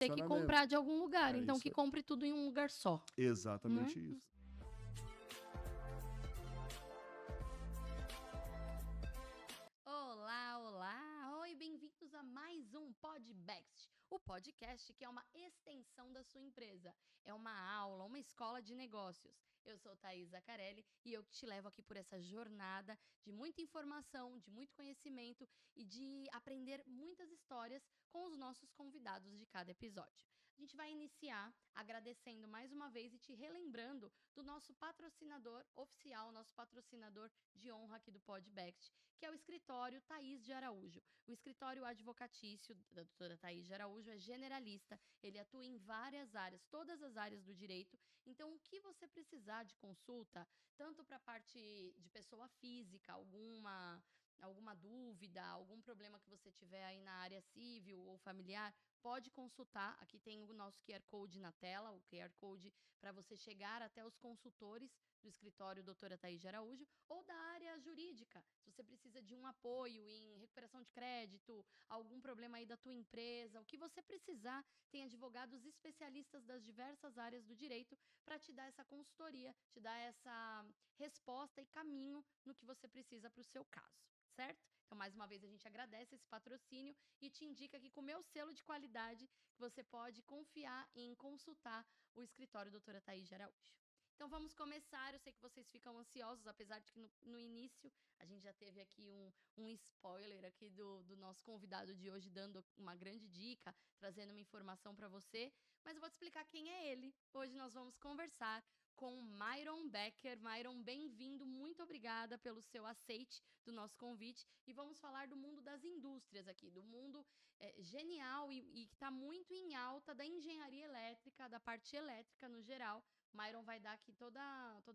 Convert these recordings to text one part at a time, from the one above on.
ter que comprar de algum lugar. É Então, isso que aí. compre tudo em um lugar só. Exatamente isso. Olá, olá! Oi, bem-vindos a mais um Podbext, o podcast que é uma extensão da sua empresa. É uma aula, uma escola de negócios. Eu sou Thaís Zaccarelli e eu te levo aqui por essa jornada de muita informação, de muito conhecimento e de aprender muitas histórias com os nossos convidados de cada episódio. A gente vai iniciar agradecendo mais uma vez e te relembrando do nosso patrocinador oficial, nosso patrocinador de honra aqui do Podbext, que é o escritório Thaís de Araújo. O escritório advocatício da doutora Thaís de Araújo é generalista, ele atua em várias áreas, todas as áreas do direito. Então, o que você precisar de consulta, tanto para a parte de pessoa física, alguma dúvida, algum problema que você tiver aí na área civil ou familiar, pode consultar. Aqui tem o nosso QR Code na tela, o QR Code para você chegar até os consultores do escritório doutora Thaís de Araújo, ou da área jurídica, se você precisa de um apoio em recuperação de crédito, algum problema aí da tua empresa, o que você precisar, tem advogados especialistas das diversas áreas do direito para te dar essa consultoria, te dar essa resposta e caminho no que você precisa para o seu caso. Certo? Então, mais uma vez, a gente agradece esse patrocínio e te indica aqui com o meu selo de qualidade que você pode confiar em consultar o escritório doutora Thaís de Araújo. Então, vamos começar. Eu sei que vocês ficam ansiosos, apesar de que no início a gente já teve aqui um spoiler aqui do nosso convidado de hoje, dando uma grande dica, trazendo uma informação para você. Mas eu vou te explicar quem é ele. Hoje nós vamos conversar com Myron Becker. Myron, bem-vindo, muito obrigada pelo seu aceite do nosso convite. E vamos falar do mundo das indústrias aqui, do mundo genial e que está muito em alta da engenharia elétrica, da parte elétrica no geral. Myron vai dar aqui toda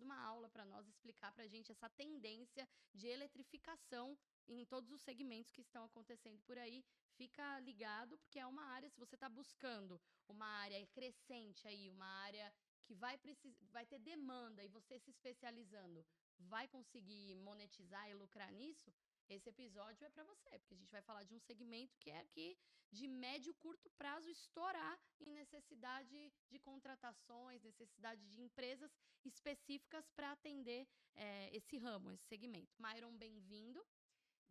uma aula para nós, explicar para a gente essa tendência de eletrificação em todos os segmentos que estão acontecendo por aí. Fica ligado, porque é uma área, se você está buscando uma área crescente aí, uma área que vai ter demanda e você se especializando, vai conseguir monetizar e lucrar nisso, esse episódio é para você, porque a gente vai falar de um segmento que é aqui de médio e curto prazo estourar em necessidade de contratações, necessidade de empresas específicas para atender esse ramo, esse segmento. Myron, bem-vindo.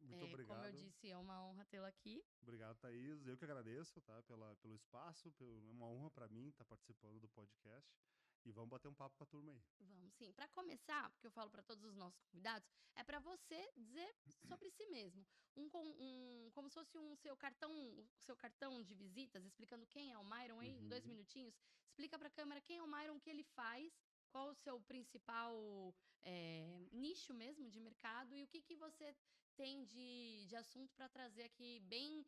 Muito obrigado. Como eu disse, é uma honra tê-lo aqui. Obrigado, Thaís. Eu que agradeço, tá, pelo espaço. É uma honra para mim estar participando do podcast. E vamos bater um papo com a turma aí. Vamos sim. Para começar, porque eu falo para todos os nossos convidados, é para você dizer sobre si mesmo. Como se fosse o seu cartão de visitas, explicando quem é o Myron aí, em 2 minutinhos. Explica para a câmera quem é o Myron, o que ele faz, qual o seu principal nicho mesmo de mercado e o que você tem de assunto para trazer aqui bem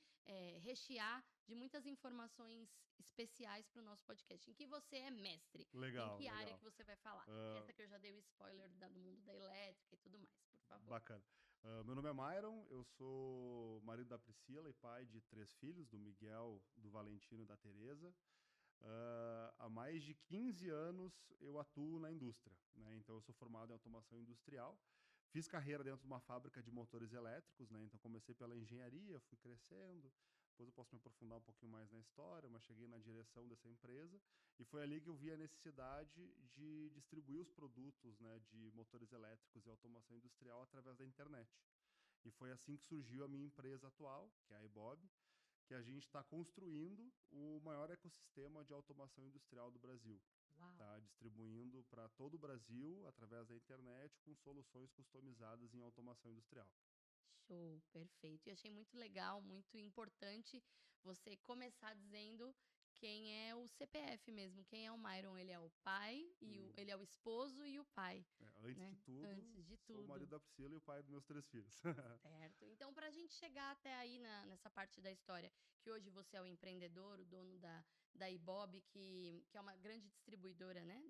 rechear de muitas informações especiais para o nosso podcast. Em que você é mestre? Legal, Em que área legal. que você vai falar? Essa que eu já dei o spoiler do mundo da elétrica e tudo mais, por favor. Bacana. Meu nome é Myron, eu sou marido da Priscila e pai de 3 filhos, do Miguel, do Valentino e da Tereza. Há mais de 15 anos eu atuo na indústria, né? Então eu sou formado em automação industrial. Fiz carreira dentro de uma fábrica de motores elétricos, né? Então comecei pela engenharia, fui crescendo. Depois eu posso me aprofundar um pouquinho mais na história, mas cheguei na direção dessa empresa e foi ali que eu vi a necessidade de distribuir os produtos, né, de motores elétricos e automação industrial através da internet. E foi assim que surgiu a minha empresa atual, que é a iBob, que a gente está construindo o maior ecossistema de automação industrial do Brasil. Uau. Tá distribuindo para todo o Brasil, através da internet, com soluções customizadas em automação industrial. Show, perfeito. E achei muito legal, muito importante você começar dizendo quem é o CPF mesmo, quem é o Myron. Ele é o pai, ele é o esposo e o pai, Antes de né? tudo, Antes de sou o marido tudo. da Priscila e o pai dos meus 3 filhos. Certo. Então, para a gente chegar até aí nessa parte da história, que hoje você é o empreendedor, o dono da Ibob, que é uma grande distribuidora, né,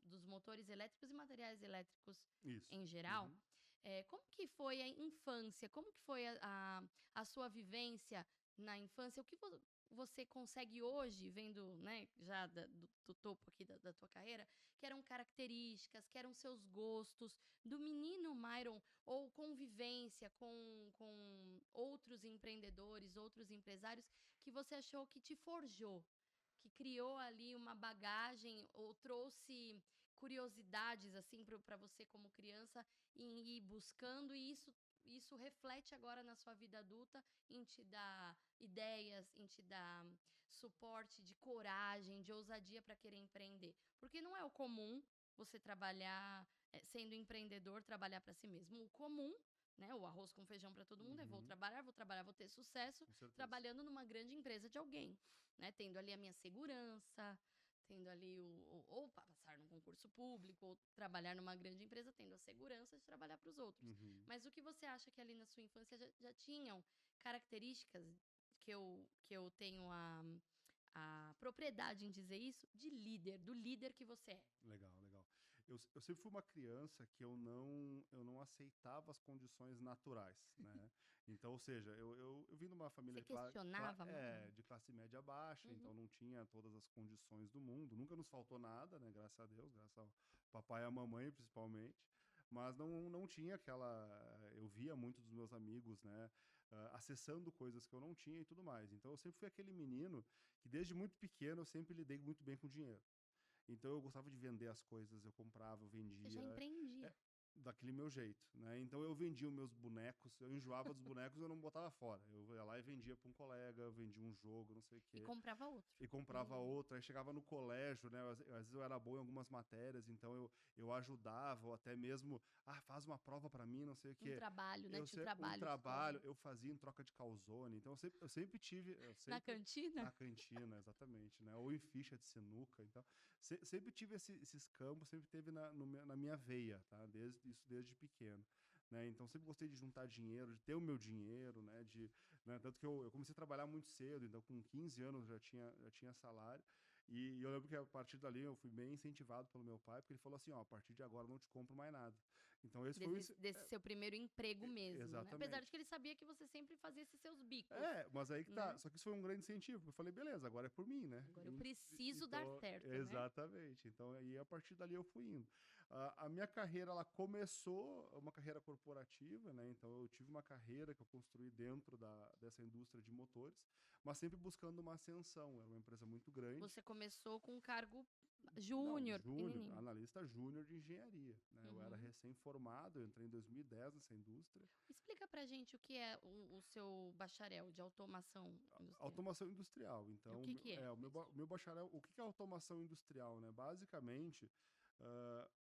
dos motores elétricos e materiais elétricos Isso. em geral, Uhum. como que foi a infância? Como que foi a sua vivência na infância? O que você consegue hoje, vendo, né, já do topo aqui da tua carreira, que eram características, que eram seus gostos, do menino Myron, ou convivência com outros empreendedores, outros empresários, que você achou que te forjou, que criou ali uma bagagem ou trouxe curiosidades, assim, para você como criança em ir buscando e isso reflete agora na sua vida adulta em te dar ideias, em te dar suporte de coragem, de ousadia para querer empreender. Porque não é o comum você trabalhar, sendo empreendedor, trabalhar para si mesmo. O comum, né, o arroz com feijão para todo mundo é Uhum, vou trabalhar, vou ter sucesso com certeza. trabalhando numa grande empresa de alguém, né, tendo ali a minha segurança, tendo ali ou passar num concurso público, ou trabalhar numa grande empresa, tendo a segurança de trabalhar para os outros. Uhum. Mas o que você acha que ali na sua infância já tinham características que eu tenho a propriedade em dizer isso, de líder, do líder que você é? Legal, legal. Eu sempre fui uma criança que eu não aceitava as condições naturais, né? Então, ou seja, eu vim de uma família Você questionava mais? de classe média baixa, Uhum. então não tinha todas as condições do mundo. Nunca nos faltou nada, né? Graças a Deus, graças ao papai e à mamãe, principalmente. Mas não tinha aquela. Eu via muito dos meus amigos, né? Acessando coisas que eu não tinha e tudo mais. Então, eu sempre fui aquele menino que, desde muito pequeno, eu sempre lidei muito bem com dinheiro. Então eu gostava de vender as coisas, eu comprava, eu Você já vendia, empreendia. é, daquele meu jeito, né? Então eu vendia os meus bonecos, eu enjoava dos bonecos, eu não botava fora. Eu ia lá e vendia para um colega, eu vendia um jogo, não sei o E quê, comprava outro. e comprava outro. Aí chegava no colégio, né? Às vezes eu era bom em algumas matérias, então eu ajudava, ou até mesmo, faz uma prova para mim, não sei o Um quê. trabalho, né? Tinha o Um trabalho de trabalho escola. eu fazia em troca de calzone, então eu sempre tive, Na cantina? na cantina, exatamente, né? Ou em ficha de sinuca, então sempre tive esses campos, sempre teve na minha veia, tá? Desde pequeno, né? Então sempre gostei de juntar dinheiro, de ter o meu dinheiro, né? Né? Tanto que eu comecei a trabalhar muito cedo, então com 15 anos já tinha salário. E eu lembro que a partir dali eu fui bem incentivado pelo meu pai, porque ele falou assim, ó, a partir de agora eu não te compro mais nada. Então esse foi Desse seu primeiro emprego mesmo, né? Apesar de exatamente. que ele sabia que você sempre fazia esses seus bicos, Mas aí que tá. né? Só que isso foi um grande incentivo, porque eu falei, beleza, agora é por mim, né? Agora eu preciso dar Então, certo, né? exatamente. Então, aí a partir dali eu fui indo. A minha carreira, ela começou uma carreira corporativa, né? Então, eu tive uma carreira que eu construí dentro dessa indústria de motores, mas sempre buscando uma ascensão. Era uma empresa muito grande. Você começou com um cargo Não, júnior, júnior, pequenininho. analista júnior de engenharia, né? Eu era Uhum. recém-formado, eu entrei em 2010 nessa indústria. Explica pra gente o que é o seu bacharel de automação industrial. Automação industrial. O Então, que é o isso? meu bacharel, o que que é automação industrial, né? Basicamente,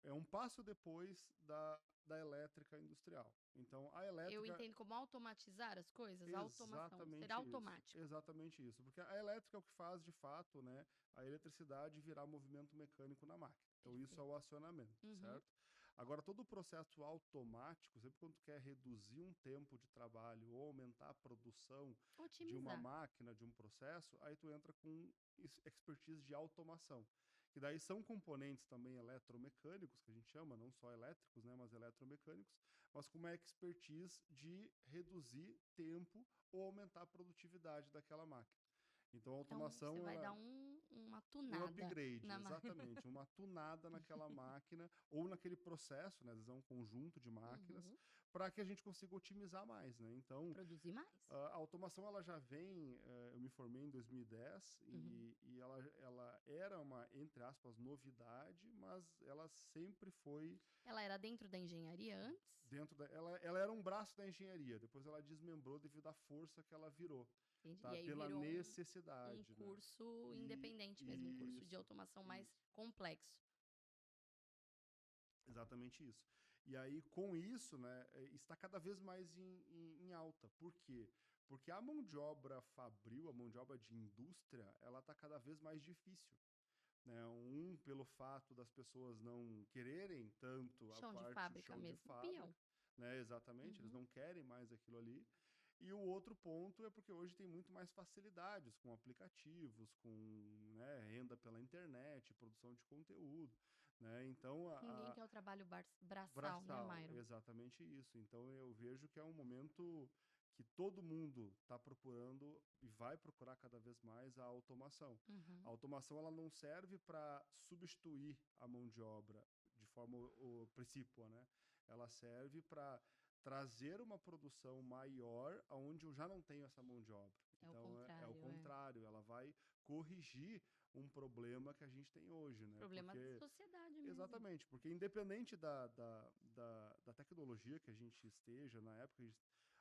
é um passo depois da elétrica industrial. Então, a Eu elétrica, entendo como automatizar as coisas, automação, ser exatamente isso. automático. Exatamente isso. Porque a elétrica é o que faz, de fato, né, a eletricidade virar movimento mecânico na máquina. Então, isso é Perfeito. o acionamento, Uhum. certo? Agora, todo o processo automático, sempre quando tu quer reduzir um tempo de trabalho ou aumentar a produção de uma Otimizar. máquina, de um processo, aí tu entra com expertise de automação. Que daí são componentes também eletromecânicos, que a gente chama, não só elétricos, né, mas eletromecânicos, mas com uma expertise de reduzir tempo ou aumentar a produtividade daquela máquina. Então, a Então, você automação, vai dar ela uma um tunada upgrade, na máquina. exatamente, uma tunada naquela máquina ou naquele processo, né, às vezes é um conjunto de máquinas, Uhum. para que a gente consiga otimizar mais, né? Então, Produzir mais. a automação ela já vem, eu me formei em 2010 Uhum. e ela era uma, entre aspas, novidade, mas ela sempre foi Ela era dentro da engenharia antes? ela era um braço da engenharia, depois ela desmembrou devido à força que ela virou, Entendi. E tá? aí Pela virou um necessidade, né? curso E independente mesmo, um curso de isso, automação mais isso. complexo. Exatamente isso. E aí, com isso, né, está cada vez mais em alta. Por quê? Porque a mão de obra fabril, a mão de obra de indústria, ela está cada vez mais difícil. Né? Pelo fato das pessoas não quererem tanto a Chão de parte fábrica chão de mesmo, fábrica, peão. né? Exatamente, eles Uhum. não querem mais aquilo ali. E o outro ponto é porque hoje tem muito mais facilidades com aplicativos, com, né, renda pela internet, produção de conteúdo, né? Então Ninguém quer o trabalho braçal, né, braçal, Myron? exatamente isso. Então eu vejo que é um momento que todo mundo está procurando e vai procurar cada vez mais a automação. A Uhum. automação ela não serve para substituir a mão de obra de forma precípua, né? Ela serve para trazer uma produção maior aonde eu já não tenho essa mão de obra. É o Então é o contrário, é. contrário, ela vai corrigir um problema que a gente tem hoje, né? Problema da Porque sociedade mesmo. exatamente, porque independente da tecnologia que a gente esteja na época,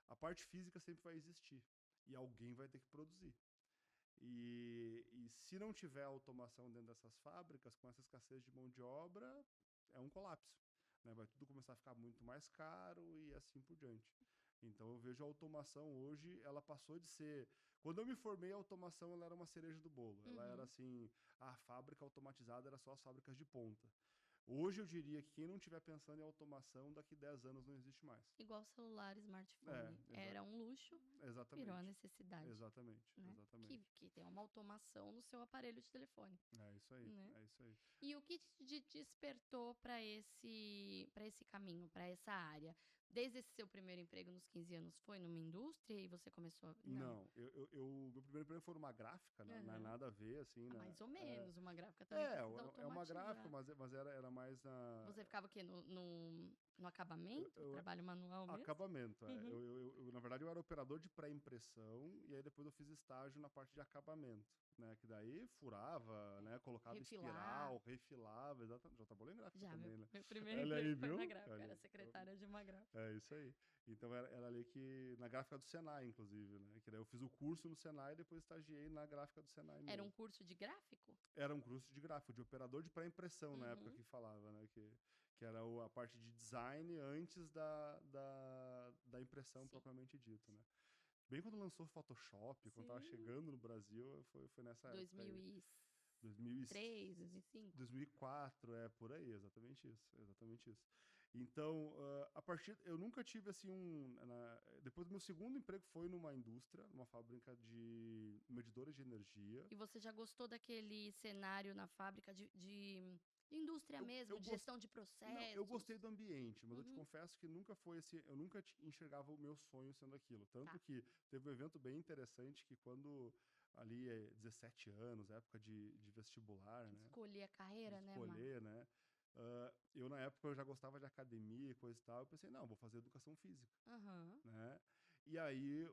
a parte física sempre vai existir e alguém vai ter que produzir. E se não tiver automação dentro dessas fábricas, com essa escassez de mão de obra, é um colapso, né? Vai tudo começar a ficar muito mais caro e assim por diante. Então eu vejo a automação hoje, ela passou de ser. Quando eu me formei, a automação ela era uma cereja do bolo. Ela era Uhum. assim, a fábrica automatizada era só as fábricas de ponta. Hoje eu diria que quem não estiver pensando em automação, daqui 10 anos não existe mais. Igual celular, É, smartphone. Era um luxo, virou a exatamente. necessidade, Exatamente, né? exatamente. Que tem uma automação no seu aparelho de telefone, É isso aí, né? é isso aí. E o que te despertou para esse caminho, para essa área? Desde esse seu primeiro emprego nos 15 anos, foi numa indústria e você começou Não. Não, meu primeiro emprego foi numa gráfica, não é Aham. nada a ver, assim, Ah, né? mais ou menos, uma gráfica também É, precisa é uma gráfica, automatizar. mas era mais na. Você ficava o quê? No acabamento? Eu, Trabalho manual mesmo? acabamento. É. Uhum. Na verdade, eu era operador de pré-impressão e aí depois eu fiz estágio na parte de acabamento, né? Que daí furava, né? Colocava Refilar. espiral, refilava, exatamente. Já trabalhei em gráfica Já, meu, também, né? meu primeiro Olha emprego aí, foi na viu? gráfica, Olha era aí. Então, secretária de uma gráfica. é isso aí. Então era ali que. Na gráfica do Senai, inclusive, né? Que daí eu fiz o curso no Senai e depois estagiei na gráfica do Senai Era um mesmo. curso de gráfico? Era um curso de gráfico, de operador de pré-impressão na época Uhum. que falava, né? Que era a parte de design antes da impressão Sim. propriamente dita, né? Bem quando lançou o Photoshop, quando tava Sim. chegando no Brasil, foi nessa época aí. 2003, 2005. 2004, por aí, exatamente isso, exatamente isso. Então, a partir, eu nunca tive assim depois do meu segundo emprego foi numa indústria, numa fábrica de medidores de energia. E você já gostou daquele cenário na fábrica de indústria mesmo, Eu de gosto, gestão de não, eu processos? gostei do ambiente, mas eu te Uhum. confesso que nunca foi assim, eu nunca enxergava o meu sonho sendo aquilo. Tá. Tanto que teve um evento bem interessante que quando ali 17 anos, época de vestibular, né? Escolher a De carreira, né, Mar? escolher, né? Eu na época eu já gostava de academia e coisa e tal, eu pensei, não, vou fazer educação física, Aham. né? E aí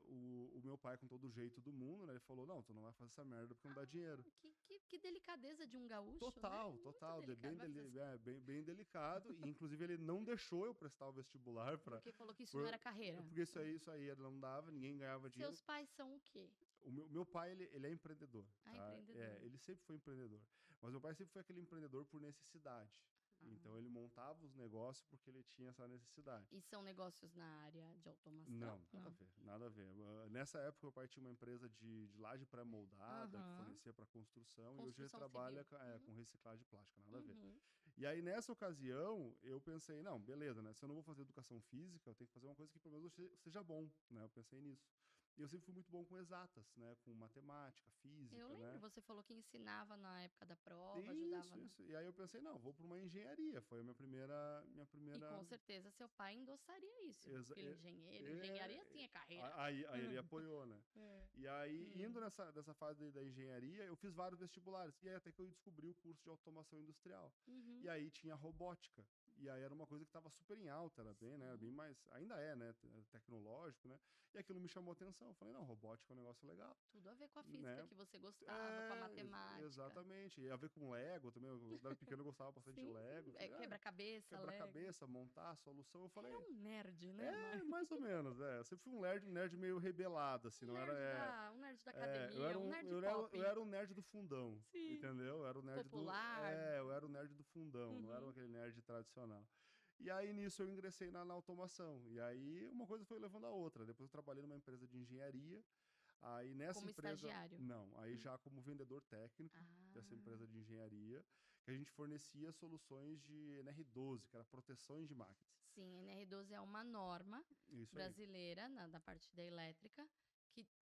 o meu pai, com todo o jeito do mundo, né, ele falou, não, tu não vai fazer essa merda porque não dá dinheiro. Ah, que delicadeza de um gaúcho, né? Total, Muito total, delicado. Vai fazer assim. bem delicado, e inclusive ele não deixou eu prestar o vestibular para Porque falou que isso não era carreira. porque isso aí ele não dava, ninguém ganhava dinheiro. Seus pais são o quê? O meu pai, ele é empreendedor, Ah, tá? empreendedor. Ele sempre foi empreendedor, mas meu pai sempre foi aquele empreendedor por necessidade. Então ele Ah. montava os negócios porque ele tinha essa necessidade. E são negócios na área de automação? Não, nada a Não. ver, nada a ver. Nessa época, meu pai tinha uma empresa de laje pré-moldada que Aham. fornecia para construção e hoje ele Construção trabalha civil. com Uhum. reciclagem de plástica, nada a ver. Uhum. E aí, nessa ocasião, eu pensei, não, beleza, né? Se eu não vou fazer educação física, eu tenho que fazer uma coisa que pelo menos seja bom, né? Eu pensei nisso. E eu sempre fui muito bom com exatas, né? Com matemática, Eu física, lembro, né? você falou que ensinava na época da prova, ajudava Isso, na. isso. E aí eu pensei, não, vou para uma engenharia. Foi a minha E primeira. com certeza seu pai endossaria isso. Exa Filho engenheiro, engenharia sim é é carreira. aí ele apoiou, né. É. E aí, indo Hum. nessa fase da engenharia, eu fiz vários vestibulares, e aí até que eu descobri o curso de automação industrial. E Uhum. aí tinha robótica, e aí era uma coisa que estava super em alta, era bem, né, bem Sim. mais ainda é, né, tecnológico, né, e aquilo me chamou atenção, eu falei: "Não, robótica é um negócio legal", Tudo a ver com a física né. que você gostava, com a matemática. Exatamente. E a ver com Lego também, eu quando era pequeno eu gostava bastante de Sim, Lego, eu é falei: "Ah, quebra-cabeça, Lego. quebra-cabeça, montar a solução", eu Era falei um nerd, né, Mar? mais ou menos, é. Eu sempre fui um nerd meio rebelado, assim, não era. Um nerd da Eu academia, era um um, nerd eu era, eu pop. era um nerd do fundão, Sim. entendeu? Eu era o nerd do. Popular. Eu era o nerd do fundão, não era Uhum. aquele nerd tradicional. E aí nisso eu ingressei na automação. E aí uma coisa foi levando a outra. Depois eu trabalhei numa empresa de engenharia. Aí nessa Como empresa. estagiário. Não, aí Hum. já como vendedor técnico dessa empresa Ah, de engenharia, que a gente fornecia soluções de NR12, que era proteções de máquinas. sim, NR12 é uma norma Isso aí. brasileira da parte da elétrica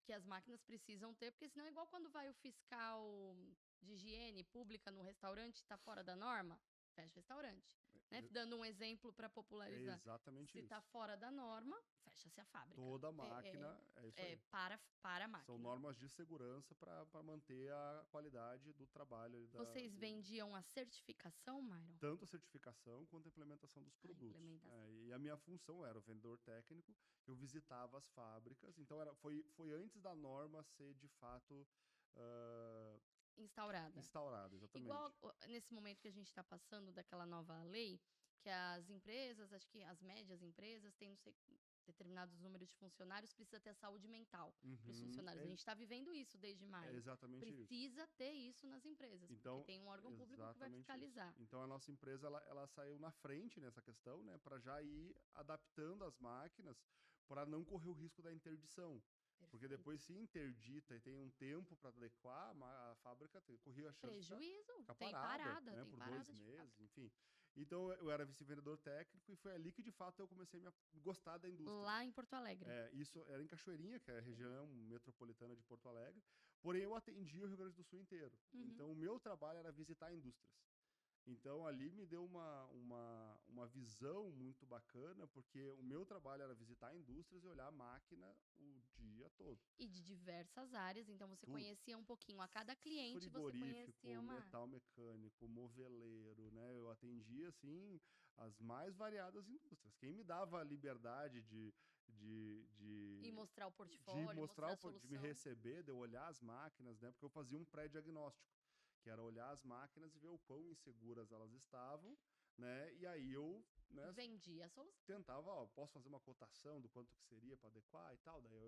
que as máquinas precisam ter, porque senão é igual quando vai o fiscal de higiene pública no restaurante e está fora da norma, fecha o restaurante. né? Dando um exemplo para É popularizar. exatamente Se isso. tá fora da norma, fecha-se a fábrica. Toda máquina, é isso aí. Para a São máquina. normas de segurança para manter a qualidade do trabalho. Vocês vendiam a certificação, Myron? Tanto a certificação quanto a implementação dos A produtos. implementação. E a minha função era o vendedor técnico, eu visitava as fábricas, então foi antes da norma ser de fato Instaurada. exatamente. Igual nesse momento que a gente está passando daquela nova lei, que as empresas, acho que as médias empresas têm, não sei, determinados números de funcionários, precisa ter saúde mental para os funcionários. A gente está vivendo isso desde É maio. exatamente isso. Precisa ter isso nas empresas, Então, porque tem um órgão público que vai exatamente fiscalizar. isso. Então a nossa empresa ela saiu na frente nessa questão, né, para já ir adaptando as máquinas para não correr o risco da interdição. Porque Perfeito. depois, se interdita e tem um tempo para adequar, a fábrica corria a chance Prejuízo, de ficar tem parada, parada, né, tem por parada 2 de meses, fábrica. enfim. Então eu era vice-vendedor técnico e foi ali que de fato eu comecei a gostar da indústria. Lá em Porto Alegre. Isso era em Cachoeirinha, que é a região metropolitana de Porto Alegre, porém eu atendia o Rio Grande do Sul inteiro. Então o meu trabalho era visitar indústrias. Então ali me deu uma visão muito bacana, porque o meu trabalho era visitar indústrias e olhar a máquina o dia todo. E de diversas áreas, então você Tudo. conhecia um pouquinho a cada cliente, você Frigorífico, conhecia uma... metal mecânico, moveleiro, né? Eu atendia, assim, as mais variadas indústrias. Quem me dava a liberdade E mostrar o portfólio, mostrar a solução. de me receber, de eu olhar as máquinas, né? Porque eu fazia um pré-diagnóstico, que era olhar as máquinas e ver o quão inseguras elas estavam, né? E aí eu, né, vendia a solução. tentava, ó, posso fazer uma cotação do quanto que seria para adequar e tal, daí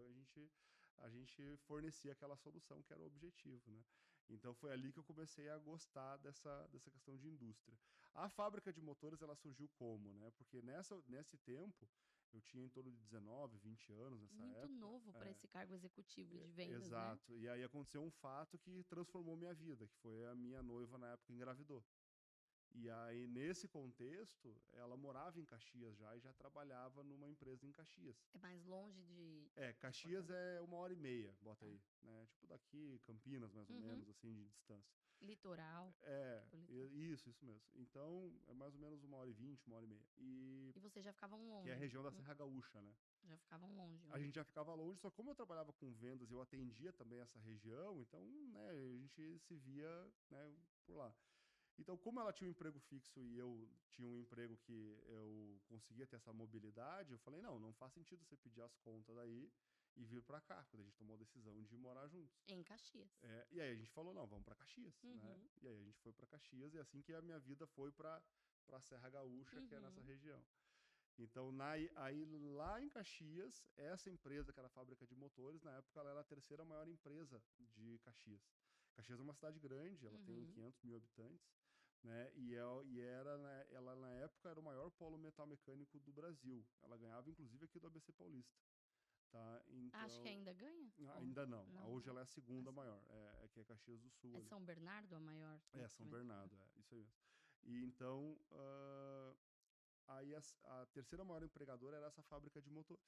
a gente fornecia aquela solução que era o objetivo, né? Então foi ali que eu comecei a gostar dessa questão de indústria. A fábrica de motores, ela surgiu como, né? Porque nesse tempo, eu tinha em torno de 19, 20 anos nessa Muito época. novo para esse cargo executivo de vendas, né? Exato. E aí aconteceu um fato que transformou minha vida, que foi a minha noiva na época engravidou. E aí, nesse contexto, ela morava em Caxias já e já trabalhava numa empresa em Caxias. É mais longe de... Caxias é 1h30, bota Tá. aí, né? Tipo daqui, Campinas, mais ou menos, assim, de distância. Litoral. Isso mesmo. Então, é mais ou menos 1h20, 1h30. E vocês já ficavam longe. Que é a região da Serra Gaúcha, né? Já ficavam longe. A gente já ficava longe, só como eu trabalhava com vendas e eu atendia também essa região, então, né, a gente se via, né, por lá. Então, como ela tinha um emprego fixo e eu tinha um emprego que eu conseguia ter essa mobilidade, eu falei, não faz sentido você pedir as contas daí e vir para cá, quando a gente tomou a decisão de morar juntos. Em Caxias. E aí a gente falou, não, vamos para Caxias, né? E aí a gente foi para Caxias e assim que a minha vida foi para Serra Gaúcha, que é nessa região. Então, aí lá em Caxias, essa empresa, que era a fábrica de motores, na época ela era a terceira maior empresa de Caxias. Caxias é uma cidade grande, ela tem 500 mil habitantes, né? Ela na época era o maior polo metal mecânico do Brasil. Ela ganhava inclusive aqui do ABC Paulista. Tá? Então, acho que ainda ganha? Ainda não. Hoje ela é a né? segunda maior, que é Caxias do Sul. É São Bernardo a maior? São Bernardo, isso aí mesmo. E então, aí a terceira maior empregadora era essa fábrica de motores.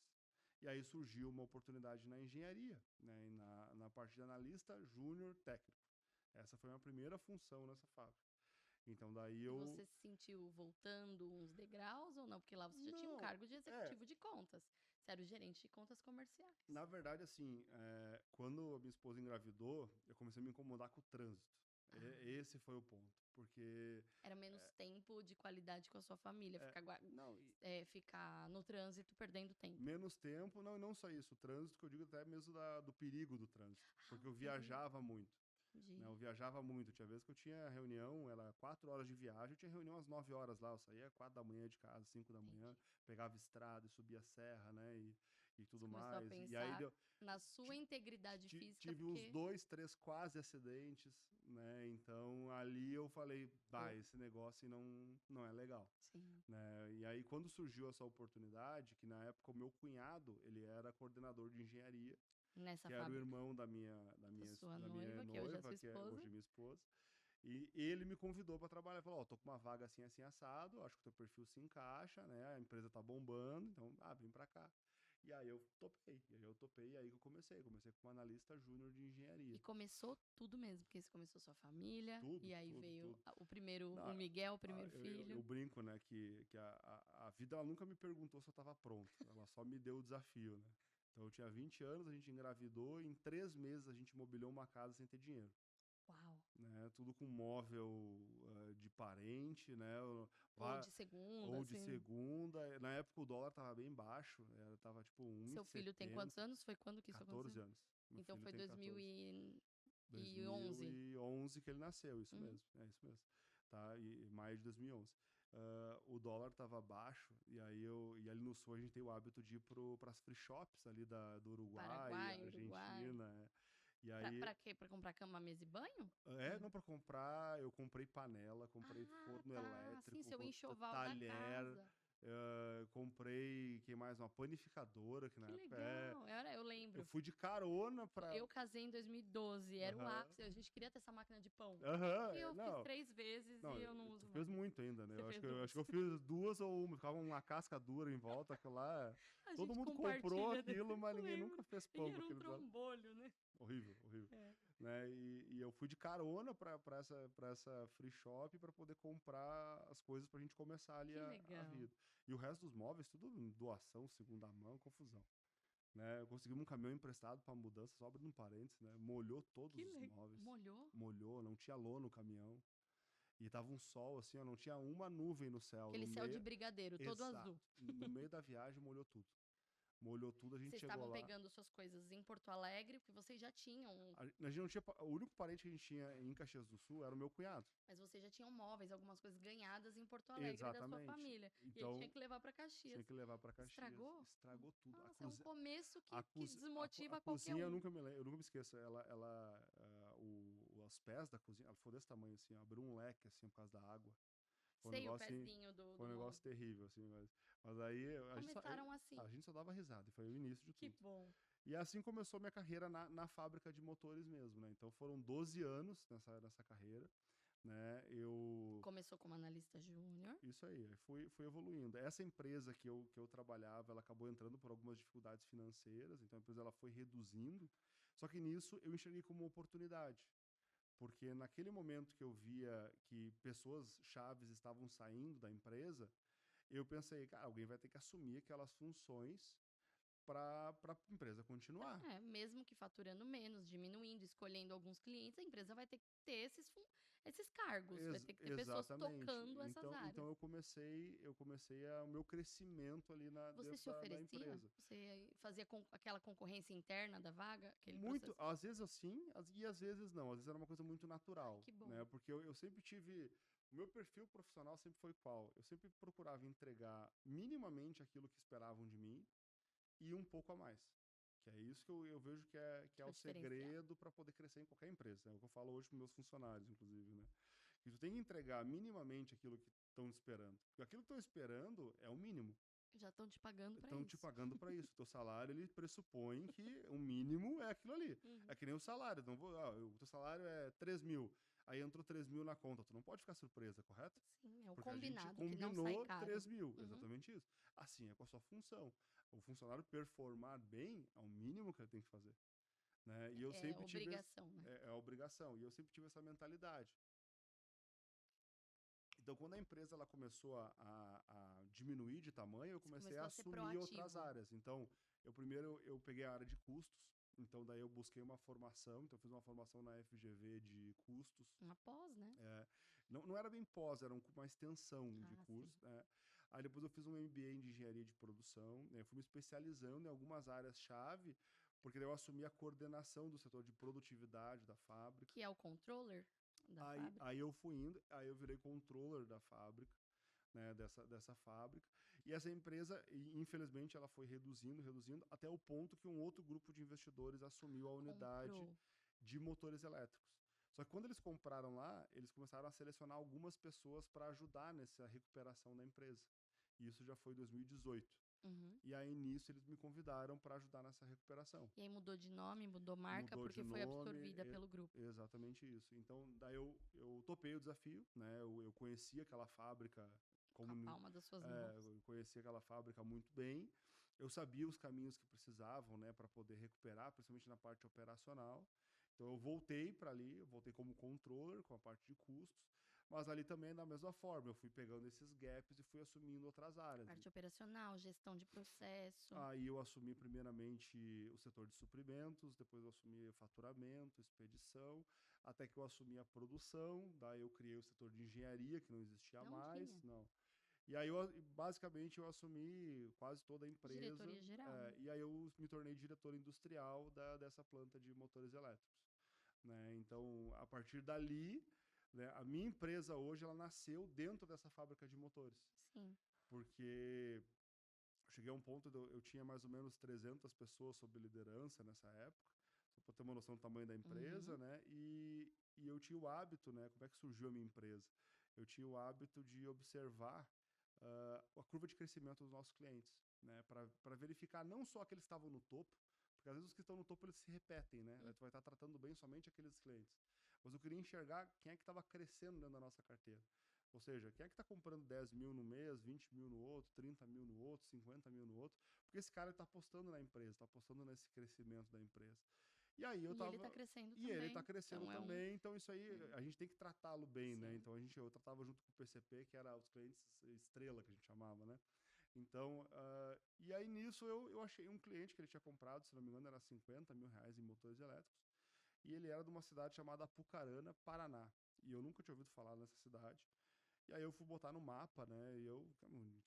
E aí surgiu uma oportunidade na engenharia, né, na parte de analista júnior técnico. Essa foi a minha primeira função nessa fábrica. Então daí E você se sentiu voltando uns degraus ou não? Porque lá você já tinha um cargo de executivo de contas. Você era o gerente de contas comerciais. Na verdade, assim, quando a minha esposa engravidou, eu comecei a me incomodar com o trânsito. Esse foi o ponto, porque... Era menos tempo de qualidade com a sua família, ficar no trânsito perdendo tempo. Menos tempo, não só isso, o trânsito, que eu digo até mesmo do perigo do trânsito, porque eu viajava muito. Né, eu viajava muito, tinha vezes que eu tinha reunião, era 4 horas de viagem, eu tinha reunião às 9 horas lá, eu saía às 4 da manhã de casa, 5 da manhã, pegava estrada e subia a serra, né, e tudo mais. A pensar e aí na sua integridade física. Tive uns 2, 3 quase acidentes, né, então ali eu falei, esse negócio não é legal. Sim. Né, e aí quando surgiu essa oportunidade, que na época o meu cunhado, ele era coordenador de engenharia, nessa que fábrica. era o irmão da minha noiva, que hoje é sua esposa. hoje é minha esposa. E ele me convidou para trabalhar. Ele falou, tô com uma vaga assim, assim, assado, acho que o teu perfil se encaixa, né? A empresa tá bombando, então, vem para cá. E aí eu topei. E aí que eu comecei. Comecei como analista júnior de engenharia. E começou tudo mesmo, porque você começou sua família, Tudo, e aí tudo, veio tudo. o primeiro, Não, o Miguel, o primeiro eu filho. brinco, né, que a vida ela nunca me perguntou se eu estava pronto. Ela só me deu o desafio, né? Então eu tinha 20 anos, a gente engravidou, e em 3 meses a gente mobiliou uma casa sem ter dinheiro. Uau. Né? Tudo com móvel de parente, né? Ou de segunda, Ou de assim. segunda. Na época o dólar tava bem baixo, tava tipo Seu filho tem quantos 1,70. anos? Foi quando que isso 14 aconteceu? anos. Meu Então filho foi tem 14. 2011. 2011 que ele nasceu, isso Uhum. mesmo. É isso mesmo. Tá? E maio de 2011. O dólar tava baixo, e ali no sul a gente tem o hábito de ir para as free shops ali do Uruguai, Paraguai, Uruguai. Argentina. E aí, Pra quê? Pra comprar cama, mesa e banho? não para comprar, eu comprei panela, comprei Ah, forno tá. Sim, elétrico, seu enxoval da talher, casa. comprei, que mais? Uma panificadora, que na Que época legal. Eu eu lembro. fui de carona pra. Eu casei em 2012, era o Aham, ápice. A gente queria ter essa máquina de pão. aham, E eu fiz não. 3 vezes Não, e eu não tu uso fez mais. muito ainda, né? Você fez Eu acho duas. que eu fiz duas ou uma, ficava uma casca dura em volta, aquilo lá. A Todo gente mundo comprou compartilha, né? aquilo, mas Eu ninguém lembro. nunca fez E pão com era um aquilo. trombolho, né? Horrível, horrível. É. Né? E eu fui de carona pra essa free shop para poder comprar as coisas pra gente começar ali Que a legal. vida. E o resto dos móveis, tudo em doação, segunda mão, confusão. Né? Conseguimos um caminhão emprestado para mudança, só abrindo um parênteses, né? Molhou todos Que os legal. móveis. Molhou? Molhou, não tinha lona no caminhão. E tava um sol, assim, ó, não tinha uma nuvem no céu. Aquele No céu de meio. brigadeiro, todo Exato. azul. No meio da viagem molhou tudo. Molhou tudo, a gente Vocês chegou estavam lá. pegando suas coisas em Porto Alegre, porque vocês já tinham. A gente não tinha. O único parente que a gente tinha em Caxias do Sul era o meu cunhado. Mas vocês já tinham móveis, algumas coisas ganhadas em Porto Alegre da sua Exatamente. família. E aí tinha Então, que levar para Caxias. tinha que levar para Caxias. Estragou? Estragou tudo. Nossa, é um começo A, que cozi a desmotiva qualquer cozinha um. eu nunca me esqueço. Os pés da cozinha, ela ficou desse tamanho assim, abriu um leque assim por causa da água. Foi um Sei o negócio assim, pezinho foi do um negócio móvel. terrível assim, mas aí Começaram assim. a gente só dava risada, e foi o início de Que tudo. bom. E assim começou minha carreira na fábrica de motores mesmo, né? Então foram 12 anos nessa carreira, né? Começou como analista júnior. Isso aí, fui evoluindo. Essa empresa que eu trabalhava, ela acabou entrando por algumas dificuldades financeiras, então a empresa ela foi reduzindo. Só que nisso eu enxerguei como uma oportunidade, porque naquele momento que eu via que pessoas chaves estavam saindo da empresa, eu pensei, cara, alguém vai ter que assumir aquelas funções para a empresa continuar. É, mesmo que faturando menos, diminuindo, escolhendo alguns clientes, a empresa vai ter que ter esses cargos, vai ter que ter pessoas Exatamente. tocando essas Então áreas. eu comecei o meu crescimento ali Você dentro se da oferecia? empresa. Você fazia aquela concorrência interna da vaga, aquele Muito, processo? às vezes assim, e às vezes não. Às vezes era uma coisa muito Ai, natural, que bom. né? Porque eu sempre tive. O meu perfil profissional sempre foi qual? Eu sempre procurava entregar minimamente aquilo que esperavam de mim e um pouco a mais. Que é isso que eu vejo que é É o o diferencial. segredo para poder crescer em qualquer empresa. É o que eu falo hoje para meus funcionários, inclusive, né? Que tu tem que entregar minimamente aquilo que estão esperando. Porque aquilo que estão esperando é o mínimo. Já estão te pagando para Estão te isso. pagando para isso. O teu salário, ele pressupõe que o mínimo é aquilo ali. É Uhum. que nem o salário. Não vou, o teu salário é 3 mil. Aí entrou 3 mil na conta. Tu não pode ficar surpresa, correto? Sim, é o Porque a gente combinado, que não sai combinou caro. 3 mil. Uhum. Exatamente isso. Assim é com a sua função. O funcionário performar bem é o mínimo que ele tem que fazer. Né? E eu É sempre tive. obrigação, né? É a obrigação. E eu sempre tive essa mentalidade. Então, quando a empresa ela começou a diminuir de tamanho, eu Você comecei começou a a ser assumir outras proativo. áreas. Então, primeiro eu peguei a área de custos. Então, daí eu busquei uma formação. Então, eu fiz uma formação na FGV de custos. Uma pós, né? É, não era bem pós, era uma extensão de Ah, sim. curso. Né? Aí depois eu fiz um MBA em engenharia de produção. Né? Eu fui me especializando em algumas áreas-chave, porque daí eu assumi a coordenação do setor de produtividade da fábrica. Que é o controller da fábrica. Aí eu fui indo, aí eu virei controller da fábrica, né, dessa fábrica. E essa empresa, infelizmente, ela foi reduzindo, até o ponto que um outro grupo de investidores assumiu a unidade Comprou. de motores elétricos. Só que quando eles compraram lá, eles começaram a selecionar algumas pessoas para ajudar nessa recuperação da empresa. E isso já foi em 2018. Uhum. E aí, nisso, eles me convidaram para ajudar nessa recuperação. E aí mudou de nome, mudou marca, Mudou de porque foi nome, absorvida pelo grupo. exatamente isso. Então, daí eu topei o desafio, né? Eu conheci aquela fábrica Com a como palma das suas mãos. eu conheci aquela fábrica muito bem. eu sabia os caminhos que precisavam, né, para poder recuperar, principalmente na parte operacional. Então eu voltei para ali, eu voltei como controller, com a parte de custos, mas ali também da mesma forma, eu fui pegando esses gaps e fui assumindo outras áreas. Parte operacional, gestão de processo. Aí eu assumi primeiramente o setor de suprimentos, depois eu assumi faturamento, expedição, até que eu assumi a produção, daí eu criei o setor de engenharia, que não existia Não mais, tinha. não. E aí, basicamente, eu assumi quase toda a empresa, Diretoria geral, né? e aí eu me tornei diretor industrial dessa planta de motores elétricos, né? Então, a partir dali, né, a minha empresa hoje, ela nasceu dentro dessa fábrica de motores, Sim. porque eu cheguei a um ponto, eu tinha mais ou menos 300 pessoas sob liderança nessa época, só para ter uma noção do tamanho da empresa, Uhum. né? E eu tinha o hábito, né? Como é que surgiu a minha empresa? Eu tinha o hábito de observar a curva de crescimento dos nossos clientes, né? Para verificar não só aqueles que estavam no topo, porque às vezes os que estão no topo eles se repetem, né? Tu vai estar tratando bem somente aqueles clientes. Mas eu queria enxergar quem é que estava crescendo dentro da nossa carteira. Ou seja, quem é que está comprando 10 mil no mês, 20 mil no outro, 30 mil no outro, 50 mil no outro, porque esse cara está apostando na empresa, está apostando nesse crescimento da empresa. E aí eu E ele tava. tá crescendo E ele está também. crescendo Então é um. também, então isso aí a gente tem que tratá-lo bem, né? Sim. Então eu tratava junto com o PCP, que era os clientes estrela que a gente chamava, né? Então, e aí nisso eu achei um cliente que ele tinha comprado, se não me engano, era 50 mil reais em motores elétricos, e ele era de uma cidade chamada Apucarana, Paraná. E eu nunca tinha ouvido falar nessa cidade. E aí eu fui botar no mapa, né? E eu,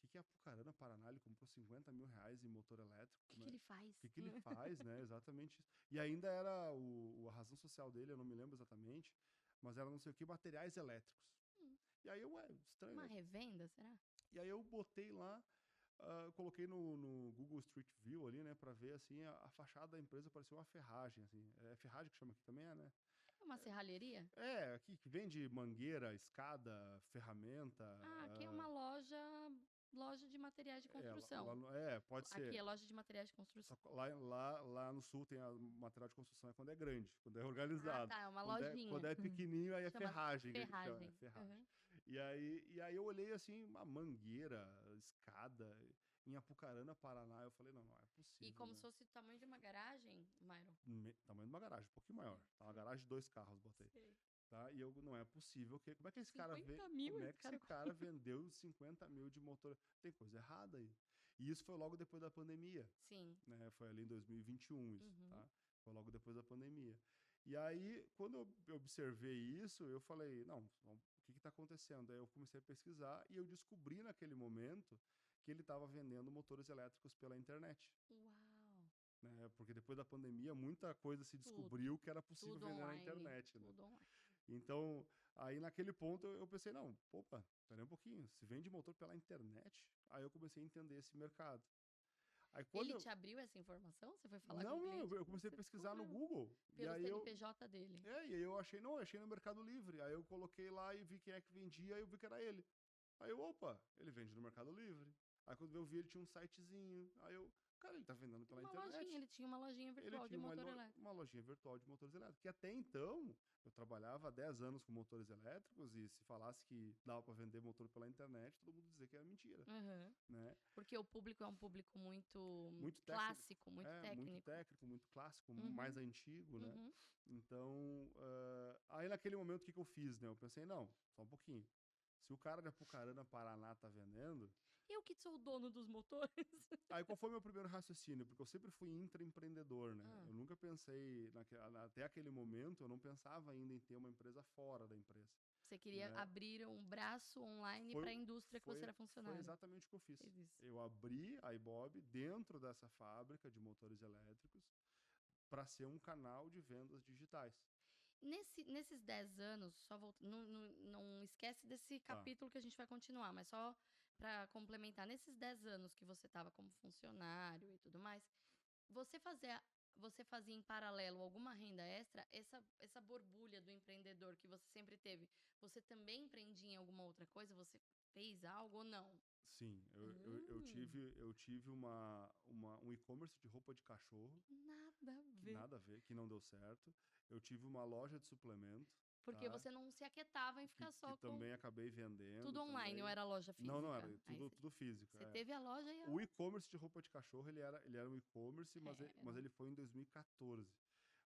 o que é Apucarana, Paraná? Ele comprou 50 mil reais em motor elétrico, O que né? que ele faz? O que ele faz, né? Exatamente isso. E ainda era a razão social dele, eu não me lembro exatamente, mas era não sei o que, materiais elétricos. Hum, E aí eu, estranho, Uma né? revenda, será? E aí eu botei lá, coloquei no Google Street View ali, né, pra ver, assim, a fachada da empresa parecia uma ferragem, assim. É ferragem que chama aqui também, né? É uma serralheria? Aqui que vende mangueira, escada, ferramenta. Ah, aqui é uma loja de materiais de construção. Pode Aqui ser. é loja de materiais de Só construção. que lá no sul tem material de construção é quando é grande, quando é Ah, organizado. tá, é uma Quando lojinha. é pequenininho, aí é Chama ferragem que a gente chama, é ferragem. ferragem. Uhum. E aí eu olhei assim, uma mangueira, escada, em Apucarana, Paraná. Eu falei, não, não é E possível, como né? se fosse o tamanho de uma garagem, Myron. Tamanho de uma garagem, um pouquinho maior. Tá? Uma garagem de 2 carros, botei. Sei. Tá? E eu, não é possível. Como é que esse cara 50 mil como é esse que esse cara. cara vendeu 50 mil de motor? Tem coisa errada aí. E isso foi logo depois da pandemia, Sim. né? Foi ali em 2021 isso, Uhum. tá? Foi logo depois da pandemia. E aí, quando eu observei isso, eu falei, não, o que está acontecendo? Aí eu comecei a pesquisar e eu descobri naquele momento que ele estava vendendo motores elétricos pela internet. Uau. Né? Porque depois da pandemia, muita coisa se Tudo. descobriu que era possível Tudo vender na online. internet, né? Tudo online. Então, aí naquele ponto eu pensei, não, opa, peraí um pouquinho, se vende motor pela internet, aí eu comecei a entender esse mercado. Aí quando Ele eu, te abriu essa informação? Você foi falar com o não, não, cliente? eu comecei a Você pesquisar no descobriu. Google, e Pelo aí CNPJ dele. e aí eu achei, não, eu achei no Mercado Livre, aí eu coloquei lá e vi quem é que vendia, e eu vi que era ele. Aí eu, opa, ele vende no Mercado Livre. Aí quando eu vi, ele tinha um sitezinho, aí eu, cara, ele tá vendendo pela Uma lojinha, internet. ele tinha uma lojinha Ele virtual de tinha motor elétrico. uma lojinha virtual de motores elétricos, que até então eu trabalhava há 10 anos com motores elétricos e se falasse que dava para vender motor pela internet, todo mundo dizia que era mentira, Uhum. né? Porque o público é um público muito Muito técnico, clássico, muito técnico. muito clássico, mais Uhum. antigo, né? Uhum. Então, aí naquele momento o que eu fiz, né? Eu pensei, não, só um pouquinho. Se o cara de Apucarana, Paraná tá vendendo, Eu que sou o dono dos motores. aí qual foi meu primeiro raciocínio? Porque eu sempre fui intraempreendedor, né? Ah, Eu nunca pensei, até aquele momento, eu não pensava ainda em ter uma empresa fora da empresa, você queria né? abrir um braço online Foi, para a indústria que você era foi funcionário. exatamente o que eu fiz. Fez isso. Eu abri a Ibob dentro dessa fábrica de motores elétricos para ser um canal de vendas digitais. Nesses 10 anos, só não esquece desse Tá. capítulo que a gente vai continuar, mas só para complementar, nesses 10 anos que você estava como funcionário e tudo mais, você fazia, você fazia em paralelo alguma renda extra? Essa borbulha do empreendedor que você sempre teve, você também empreendia em alguma outra coisa? Você fez algo ou não? Sim, Hum, eu tive um e-commerce de roupa de cachorro, nada a que ver. nada a ver, que não deu certo. Eu tive uma loja de suplemento, Porque tá? você não se aquietava em ficar Que só com também acabei vendendo tudo online, ou também. era loja física? Não, era Aí tudo físico, você teve a loja e O e-commerce de roupa de cachorro, ele era um e-commerce, mas não. ele foi em 2014,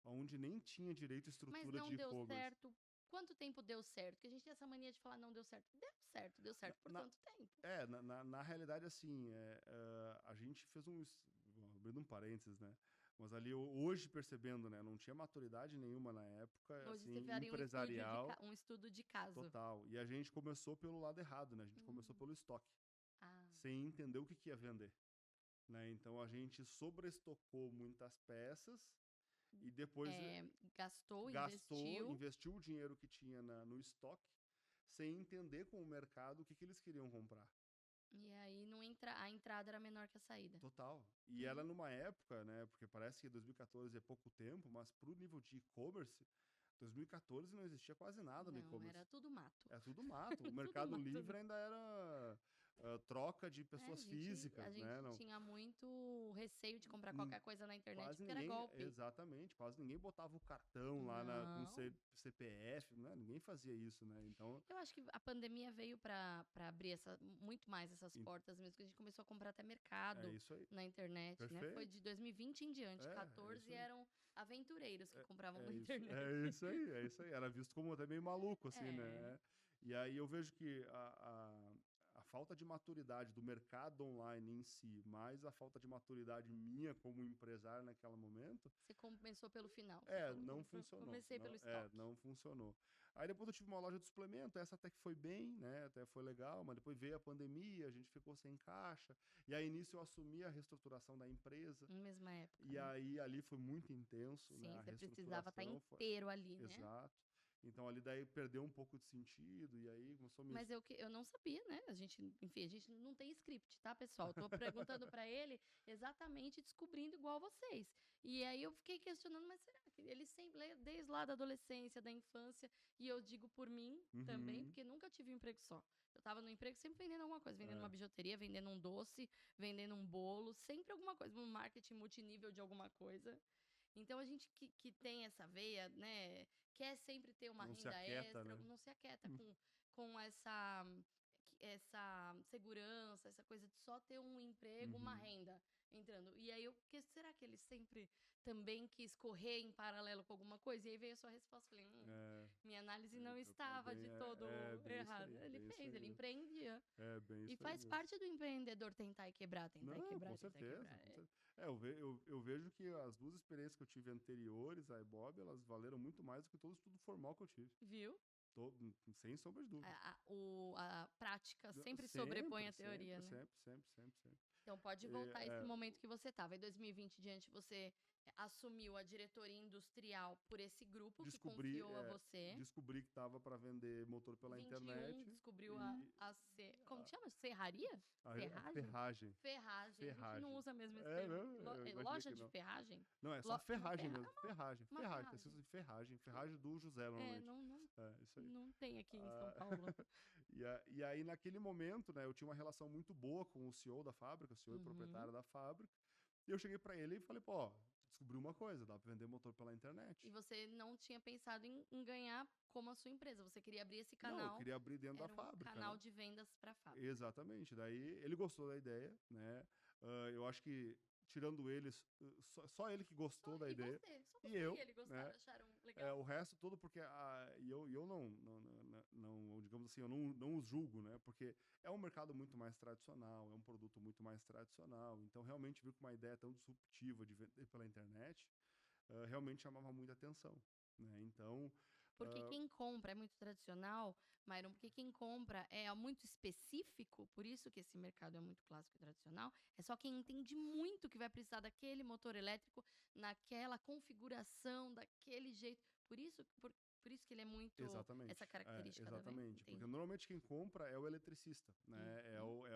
onde nem tinha direito à Mas estrutura não de deu e-commerce. certo. Quanto tempo deu certo? Porque a gente tem essa mania de falar não deu certo. Deu certo por Na, quanto tempo? na realidade, assim, a gente fez bom, abrindo um parênteses, né? Mas ali, hoje percebendo, né? Não tinha maturidade nenhuma na época, Hoje você assim, faria empresarial, um estudo de caso. total. E a gente começou pelo lado errado, né? A gente começou Hum. pelo estoque, Ah. sem entender o que ia vender, né? Então a gente sobreestocou muitas peças e depois Gastou, gastou, investiu. investiu o dinheiro que tinha no estoque, sem entender com o mercado o que eles queriam comprar. E aí não entra, a entrada era menor que a saída. Total. E ela numa época, né? Porque parece que 2014 é pouco tempo, mas pro nível de e-commerce, 2014 não existia quase nada no Não, e-commerce. era tudo mato. É tudo mato. O Tudo Mercado mato. Livre ainda era troca de É, pessoas físicas, a gente né? Não, tinha muito receio de comprar hum, qualquer coisa na internet quase porque era ninguém, golpe. exatamente, quase ninguém botava o cartão lá com Não. CPF, né? Ninguém fazia isso, né? Então, Eu acho que a pandemia veio para abrir muito mais essas em- portas mesmo, que a gente começou a comprar até é mercado isso aí. na internet, né? Foi Perfeito. de 2020 em diante. É isso 14 aí. eram aventureiros que compravam na É isso, internet. é isso aí, é isso aí. Era visto como até meio maluco, assim, É. né? E aí eu vejo que a falta de maturidade do mercado online em si, mais a falta de maturidade minha como empresário naquele momento, Você começou pelo final. Você falou, não funcionou. comecei pelo estoque. Não funcionou. Aí depois eu tive uma loja de suplemento, essa até que foi bem, né? Até foi legal, mas depois veio a pandemia, a gente ficou sem caixa. E aí nisso eu assumi a reestruturação da empresa. Na mesma época, E né? aí ali foi muito intenso, né? Sim, A você precisava estar reestruturação foi inteiro ali, né? exato. Então ali daí perdeu um pouco de sentido e aí começou a me Mas eu não sabia, né? A gente, enfim, a gente não tem script, tá, pessoal? Tô perguntando pra ele exatamente descobrindo igual vocês. E aí eu fiquei questionando, mas será que ele sempre, desde lá da adolescência, da infância, e eu digo por mim também, Uhum, porque nunca tive um emprego só. Eu tava no emprego sempre vendendo alguma coisa, vendendo uma é, bijuteria, vendendo um doce, vendendo um bolo, sempre alguma coisa, um marketing multinível de alguma coisa. Então a gente que tem essa veia, né, quer sempre ter uma não se renda aquieta, extra, né? não se aquieta com essa segurança, essa coisa de só ter um emprego, uma Uhum, renda entrando. E aí será que ele sempre também quis correr em paralelo com alguma coisa? E aí veio a sua resposta, falei, é, minha análise não estava de todo bem isso errada. aí, Ele bem isso fez, aí ele mesmo. empreendia. É bem E isso aí faz mesmo. parte do empreendedor tentar e quebrar, tentar e Não, quebrar, com tentar e quebrar. certeza, com certeza. Eu vejo que as duas experiências que eu tive anteriores à Ibob, elas valeram muito mais do que todo o estudo formal que eu tive. Viu? Sem sombra de dúvida. A prática sempre sobrepõe Sempre, a teoria, sempre, né? sempre, sempre, sempre, sempre. Então pode É, voltar a esse é, momento que você estava. Em 2020 em diante, você assumiu a diretoria industrial por esse grupo que descobri, confiou a você. descobri que estava para vender motor pela 21 internet descobriu e como que chama? Serraria? a Ferragem? ferragem. Ferragem. A gente não Ferragem. usa mesmo esse É, termo não, aqui. eu imaginei Loja que de não. ferragem? Não, é só Uma ferragem mesmo. Ferragem. uma Ferragem. Tá ferragem. escrito assim, ferragem. Ferragem do José, É, normalmente. não, É, isso aí. não tem aqui em São Ah, Paulo. e aí, naquele momento, né, eu tinha uma relação muito boa com o CEO da fábrica, o CEO e Uhum. proprietário da fábrica. E eu cheguei para ele e falei, pô, descobri uma coisa, dá para vender motor pela internet. E você não tinha pensado em ganhar como a sua empresa. Você queria abrir esse Não, eu canal. queria abrir dentro da Era um fábrica, canal né? de vendas para a fábrica. Exatamente. Daí ele gostou da ideia, né? Eu acho que, tirando eles, só ele que gostou da ideia. Só E você e eu, ele gostaram, né? acharam legal. O resto todo porque eu não, digamos assim, eu não os julgo, né? Porque é um mercado muito mais tradicional, é um produto muito mais tradicional. Então, realmente, vir com uma ideia tão disruptiva de vender pela internet, realmente chamava muita atenção, né? Então, Porque quem compra é muito tradicional, Myron, porque quem compra é muito específico, por isso que esse mercado é muito clássico e tradicional, é só quem entende muito que vai precisar daquele motor elétrico, naquela configuração, daquele jeito. Por isso que ele é muito, essa exatamente, característica da venda, exatamente, porque entendi. normalmente quem compra é o eletricista, né? Uhum,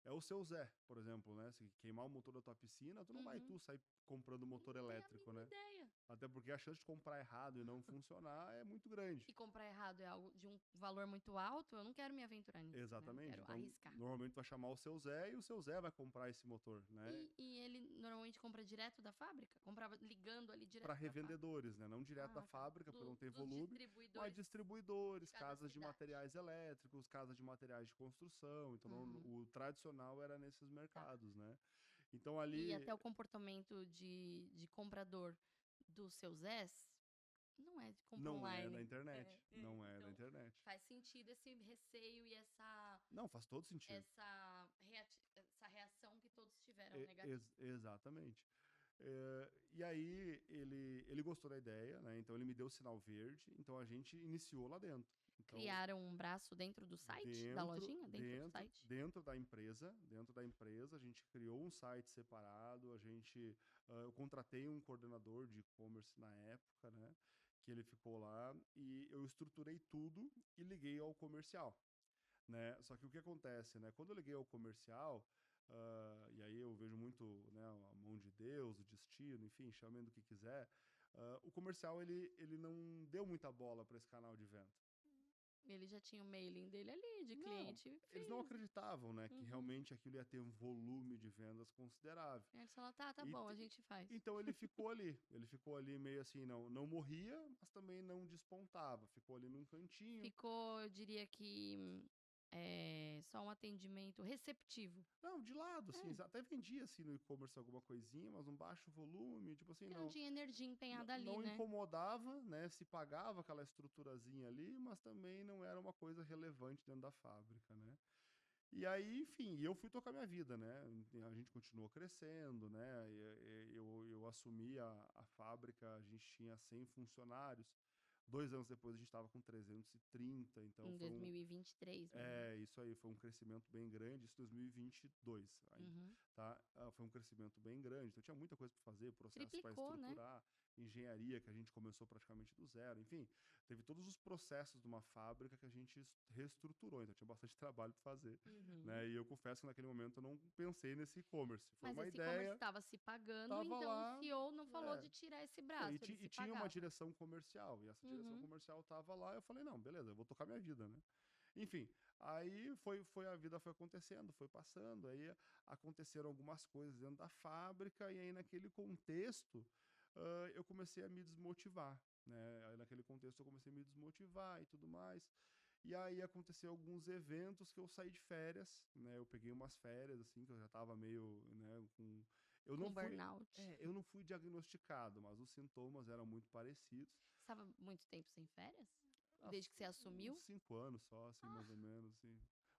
É o seu Zé, por exemplo, né? Se queimar o motor da tua piscina, tu não vai uhum. tu sair comprando motor Não tem a elétrico, mínima né? ideia. Até porque a chance de comprar errado e não funcionar é muito grande. E comprar errado é algo de um valor muito alto, eu não quero me aventurar nisso, né? Eu não Exatamente. quero Então, arriscar. normalmente vai chamar o seu Zé e o seu Zé vai comprar esse motor, né? E ele normalmente compra direto da fábrica? Comprava ligando ali Para direto da fábrica? revendedores, né? Não direto da Ah, tá. fábrica, porque não tem Dos volume, mas distribuidores de distribuidores, cada casas de cidade. materiais elétricos, casas de materiais de construção. Então, Uhum. o tradicional era nesses Tá. mercados, né? Então, E ali, até o comportamento de comprador dos seus Zés não é de compra não é da online. internet. Não é da Então, internet. faz sentido esse receio e Não, faz todo sentido. essa reação que todos tiveram negativa. Exatamente. E aí ele gostou da ideia, né? Então ele me deu o sinal verde. Então a gente iniciou lá dentro. Então Criaram um braço dentro do site, da lojinha, dentro do site? dentro da empresa, a gente criou um site separado. Eu contratei um coordenador de e-commerce na época, né? Que ele ficou lá e eu estruturei tudo e liguei ao comercial, né? Só que o que acontece, né? Quando eu liguei ao comercial, e aí eu vejo muito, né, a mão de Deus, o destino, enfim, chamem do que quiser, o comercial ele não deu muita bola para esse canal de venda. Ele já tinha o mailing dele ali, de Não, cliente eles não fez. acreditavam, né, que Uhum. realmente aquilo ia ter um volume de vendas considerável. Aí eles falaram, tá E, bom, a te- gente faz. então ele ficou ali meio assim, não morria, mas também não despontava, ficou ali num cantinho. Ficou, eu diria que, só um atendimento receptivo. Não, de lado, É, assim, até vendia assim no e-commerce alguma coisinha, mas um baixo volume, tipo assim, porque não tinha energia empenhada ali, não né? incomodava, né? Se pagava aquela estruturazinha ali, mas também não era uma coisa relevante dentro da fábrica, né? E aí, enfim, eu fui tocar minha vida, né? A gente continuou crescendo, né? Eu assumi a fábrica, a gente tinha 100 funcionários. 2 anos depois a gente estava com 330, então Em 2023, mais ou menos. isso aí, foi um crescimento bem grande, isso em 2022 ainda, Uhum. tá? Foi um crescimento bem grande, então tinha muita coisa para fazer, processos para Triplicou, né? estruturar, engenharia que a gente começou praticamente do zero, enfim, teve todos os processos de uma fábrica que a gente reestruturou, então tinha bastante trabalho para fazer, Uhum. né? E eu confesso que naquele momento eu não pensei nesse e-commerce, foi Mas uma esse e-commerce ideia, estava se pagando, tava então o lá, CEO não falou é, de tirar esse não, braço, ele e se tinha uma pagava. direção comercial, e essa direção Uhum. comercial tava lá, eu falei, não, beleza, eu vou tocar minha vida, né? Enfim, aí foi a vida foi acontecendo, foi passando, aí aconteceram algumas coisas dentro da fábrica, e aí naquele contexto eu comecei a me desmotivar, né? Aí naquele contexto eu comecei a me desmotivar e tudo mais. E aí aconteceu alguns eventos que eu saí de férias, né? Eu peguei umas férias, assim, que eu já tava meio, né, com... Com burnout. Eu não fui diagnosticado, mas os sintomas eram muito parecidos. Você estava muito tempo sem férias? Ah, Desde que você uns assumiu? 5 anos só, assim, Ah, mais ou menos, assim,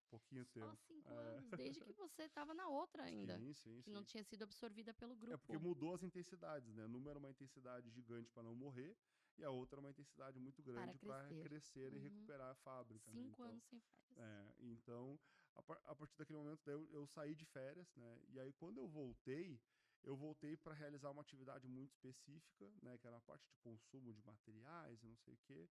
pouquinho só tempo. 5 anos, desde que você estava na outra ainda, Sim, sim, que não sim. tinha sido absorvida pelo É porque grupo mudou as intensidades, né? Uma era uma intensidade gigante para não morrer, e a outra era uma intensidade muito para grande para crescer. crescer e Uhum. recuperar a fábrica, né? 5 anos sem férias. Então a partir daquele momento daí eu saí de férias, né? E aí quando eu voltei para realizar uma atividade muito específica, né? Que era a parte de consumo de materiais e não sei o quê.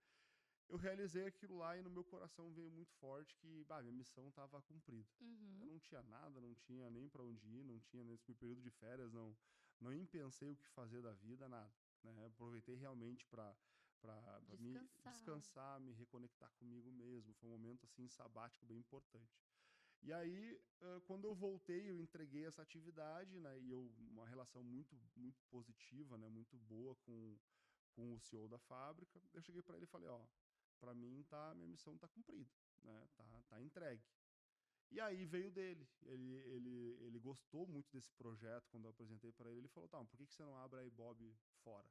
Eu realizei aquilo lá e no meu coração veio muito forte que, minha missão estava cumprida. Eu Uhum. não tinha nada, não tinha nem para onde ir, não tinha nesse meu período de férias, não nem pensei o que fazer da vida, nada, né? Aproveitei realmente para me Descansar. descansar, me reconectar comigo mesmo. Foi um momento assim sabático bem importante. E aí, quando eu voltei, eu entreguei essa atividade, né? E uma relação muito positiva, né? Muito boa com o CEO da fábrica. Eu cheguei para ele e falei, ó, para mim minha missão tá cumprida, né? Tá entregue. E aí veio dele. Ele gostou muito desse projeto quando eu apresentei para ele. Ele falou, tá, por que você não abre a Ibob fora?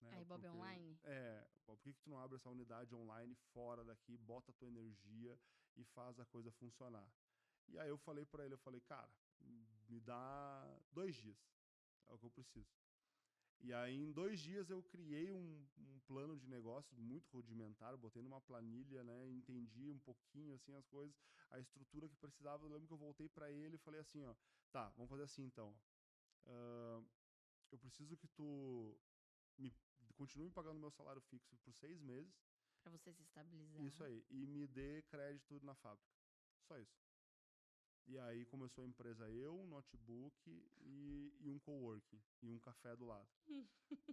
A Né? Ibope Online? Por que tu não abre essa unidade online fora daqui, bota a tua energia e faz a coisa funcionar? E aí eu falei para ele, eu falei, cara, me dá 2 dias, é o que eu preciso. E aí, em 2 dias, eu criei um plano de negócio muito rudimentar, botei numa planilha, né? Entendi um pouquinho, assim, as coisas, a estrutura que precisava. Eu lembro que eu voltei para ele e falei assim, ó, tá, vamos fazer assim, então. Eu preciso que tu me continue me pagando meu salário fixo por 6 meses, Para você se estabilizar. isso aí, e me dê crédito na fábrica. Só isso. E aí começou a empresa eu, um notebook e um coworking, e um café do lado.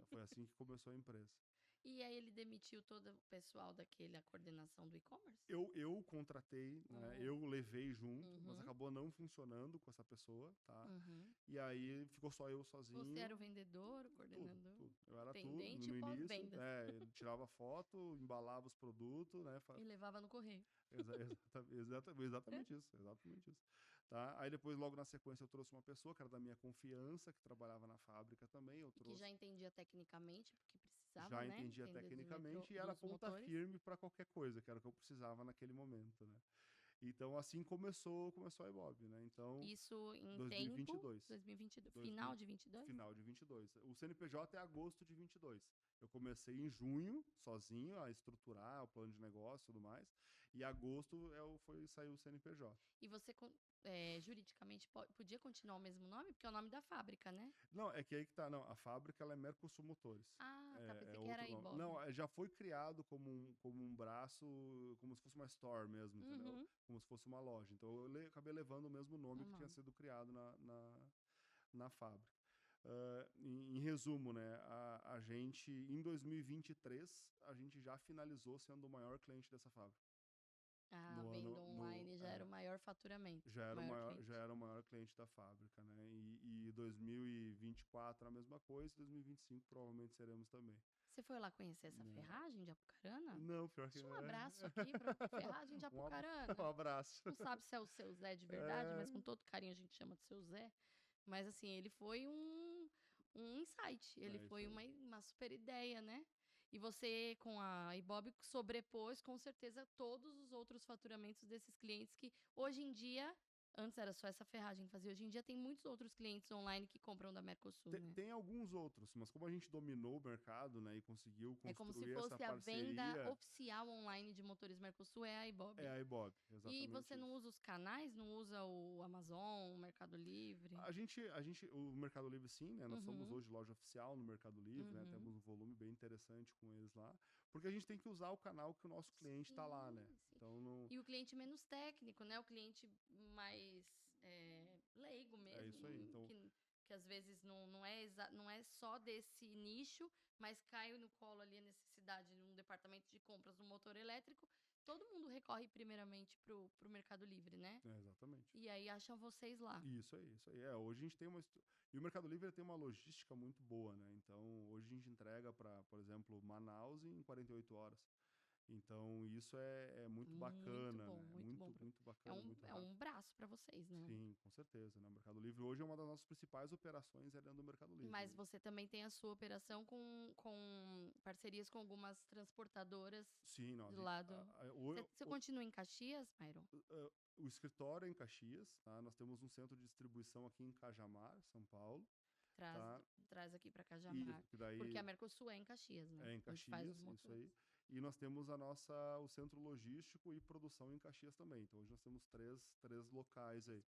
Foi assim que começou a empresa. E aí ele demitiu todo o pessoal daquela coordenação do e-commerce? Eu contratei, né? Oh. Eu levei junto, mas Uhum. acabou não funcionando com essa pessoa, tá? Uhum. E aí ficou só eu Você era o sozinho. vendedor, o Tudo, coordenador, tudo. Eu era tudo atendente e no início, pós-vendas. eu tirava foto, embalava os produtos, né? E levava no correio. Exatamente isso, exatamente isso. Tá? Aí depois, logo na sequência, eu trouxe uma pessoa que era da minha confiança, que trabalhava na fábrica também. Eu E que já trouxe, entendia tecnicamente, porque precisava, já né? entendia Entender tecnicamente e era dos ponta motores. firme para qualquer coisa, que era o que eu precisava naquele momento, né? Então, assim começou a Ibob, né? Então, Isso em tempo, 2022. 2022, 2000, final de 22? final de 22. O CNPJ é agosto de 22. Eu comecei em junho, sozinho, a estruturar o plano de negócio e tudo mais. E agosto saiu o CNPJ. E você, juridicamente, podia continuar o mesmo nome? Porque é o nome da fábrica, né? Não, é que aí que tá. Não, a fábrica ela é Mercosul Motores. Ah, tá. É Pensei que era outro a nome. Ibob. Não, já foi criado como um braço, como se fosse uma store mesmo, entendeu? Uhum. Como se fosse uma loja. Então eu acabei levando o mesmo nome O que tinha nome. sido criado na fábrica. Em resumo, né, a gente, em 2023, a gente já finalizou sendo o maior cliente dessa fábrica. A No ano, venda online já era o maior faturamento, o maior já cliente. era o maior cliente da fábrica, né? E 2024 a mesma coisa, 2025 provavelmente seremos também. Você foi lá conhecer essa Né? ferragem de Apucarana? Não, pior que Deixa um é. abraço aqui para Ferragem de Um Apucarana. abraço. Não sabe se é o seu Zé de verdade, É, mas com todo carinho a gente chama de seu Zé. Mas assim, ele foi um insight, ele é isso foi aí. uma super ideia, né? E você, com a Ibob, sobrepôs com certeza todos os outros faturamentos desses clientes que hoje em dia, antes era só essa ferragem que fazia, hoje em dia tem muitos outros clientes online que compram da Mercosul, né? Tem alguns outros, mas como a gente dominou o mercado, né, e conseguiu É como se construir essa fosse a venda parceria, oficial online de motores Mercosul, é a é Ibob. a Ibob, E exatamente você não isso. usa os canais? Não usa o Amazon, o Mercado Livre? O Mercado Livre sim, né? Nós somos Uhum, hoje loja oficial no Mercado Livre, né? uhum. Temos um volume bem interessante com eles lá, porque a gente tem que usar o canal que o nosso cliente está lá, né? Sim, sim. Então não, E o cliente menos técnico, né? O cliente mais leigo é mesmo, isso aí. Então, que às vezes não é só desse nicho, mas cai no colo ali a necessidade de um departamento de compras do motor elétrico. Todo mundo recorre primeiramente pro Mercado Livre, né? exatamente. E aí acham vocês lá. Isso aí, isso aí. Hoje a gente tem e o Mercado Livre tem uma logística muito boa, né? Então, hoje a gente entrega para, por exemplo, Manaus em 48 horas. Então, isso é muito Muito bacana, bom, né? muito bom. Muito bacana, muito É rápido. um braço para vocês, né? Sim, com certeza, né? O Mercado Livre hoje é uma das nossas principais operações dentro do Mercado Livre. Mas você também tem a sua operação com parcerias com algumas transportadoras Sim, não, do lado. Você continua em Caxias, Myron? o escritório é em Caxias, tá? Nós temos um centro de distribuição aqui em Cajamar, São Paulo, Traz, tá? traz aqui para Cajamar. Isso, que Porque a daí Mercosul é em Caxias, né? é em Onde faz Caxias, os isso motores. aí. E nós temos o centro logístico e produção em Caxias também. Então hoje nós temos três locais aí,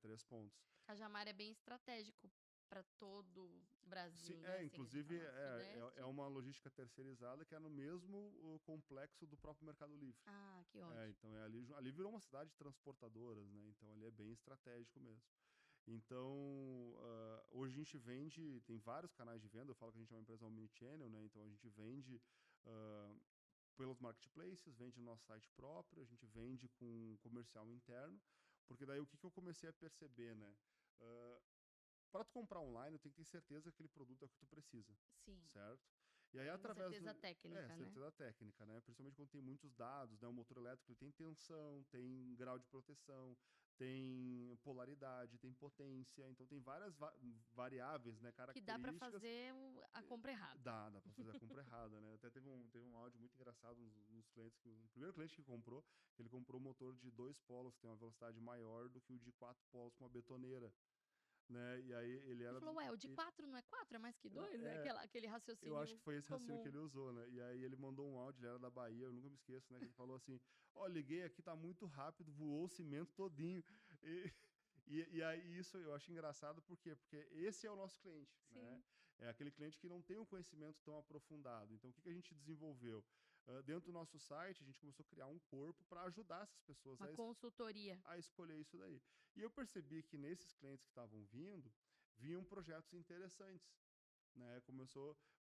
três pontos. Cajamar é bem estratégico para todo o Sim, Brasil, né? Assim, a gente está inclusive no é Sudeste. uma logística terceirizada que é no mesmo complexo do próprio Mercado Livre. Ah, que ótimo. Então ali virou uma cidade de transportadoras, né? Então ali é bem estratégico mesmo. Então, hoje a gente vende, tem vários canais de venda, eu falo que a gente é uma empresa omnichannel, né? Então a gente vende pelos marketplaces, vende no nosso site próprio, a gente vende com comercial interno, porque daí o que eu comecei a perceber, né? Para tu comprar online, eu tenho que ter certeza que aquele produto é o que tu precisa, Sim. certo? E aí, Essa através certeza técnica, né? certeza técnica, né? Principalmente quando tem muitos dados, né? O motor elétrico ele tem tensão, tem grau de proteção, tem polaridade, tem potência, então tem várias variáveis, né? Que dá para Características. fazer a compra errada. Dá pra fazer a compra errada, né? Até teve um áudio muito engraçado nos clientes, o primeiro cliente que comprou, ele comprou um motor de 2 polos, que tem uma velocidade maior do que o de 4 polos com uma betoneira, né? E aí ele Ele era. falou, ué, o de Ele, 4 não é 4, é mais que não, 2, né? Aquele eu acho raciocínio que foi esse raciocínio que comum. ele usou, né? E aí ele mandou um áudio, ele era da Bahia, eu nunca me esqueço, né? Que ele falou assim: ó, liguei aqui, tá muito rápido, voou o cimento todinho. E, e aí isso eu acho engraçado, por quê? Porque esse é o nosso cliente, né? Sim. É aquele cliente que não tem um conhecimento tão aprofundado. Então, o que a gente desenvolveu? Dentro do nosso site, a gente começou a criar um corpo para ajudar essas pessoas Uma consultoria. a escolher isso daí. E eu percebi que nesses clientes que estavam vindo, vinham projetos interessantes. né?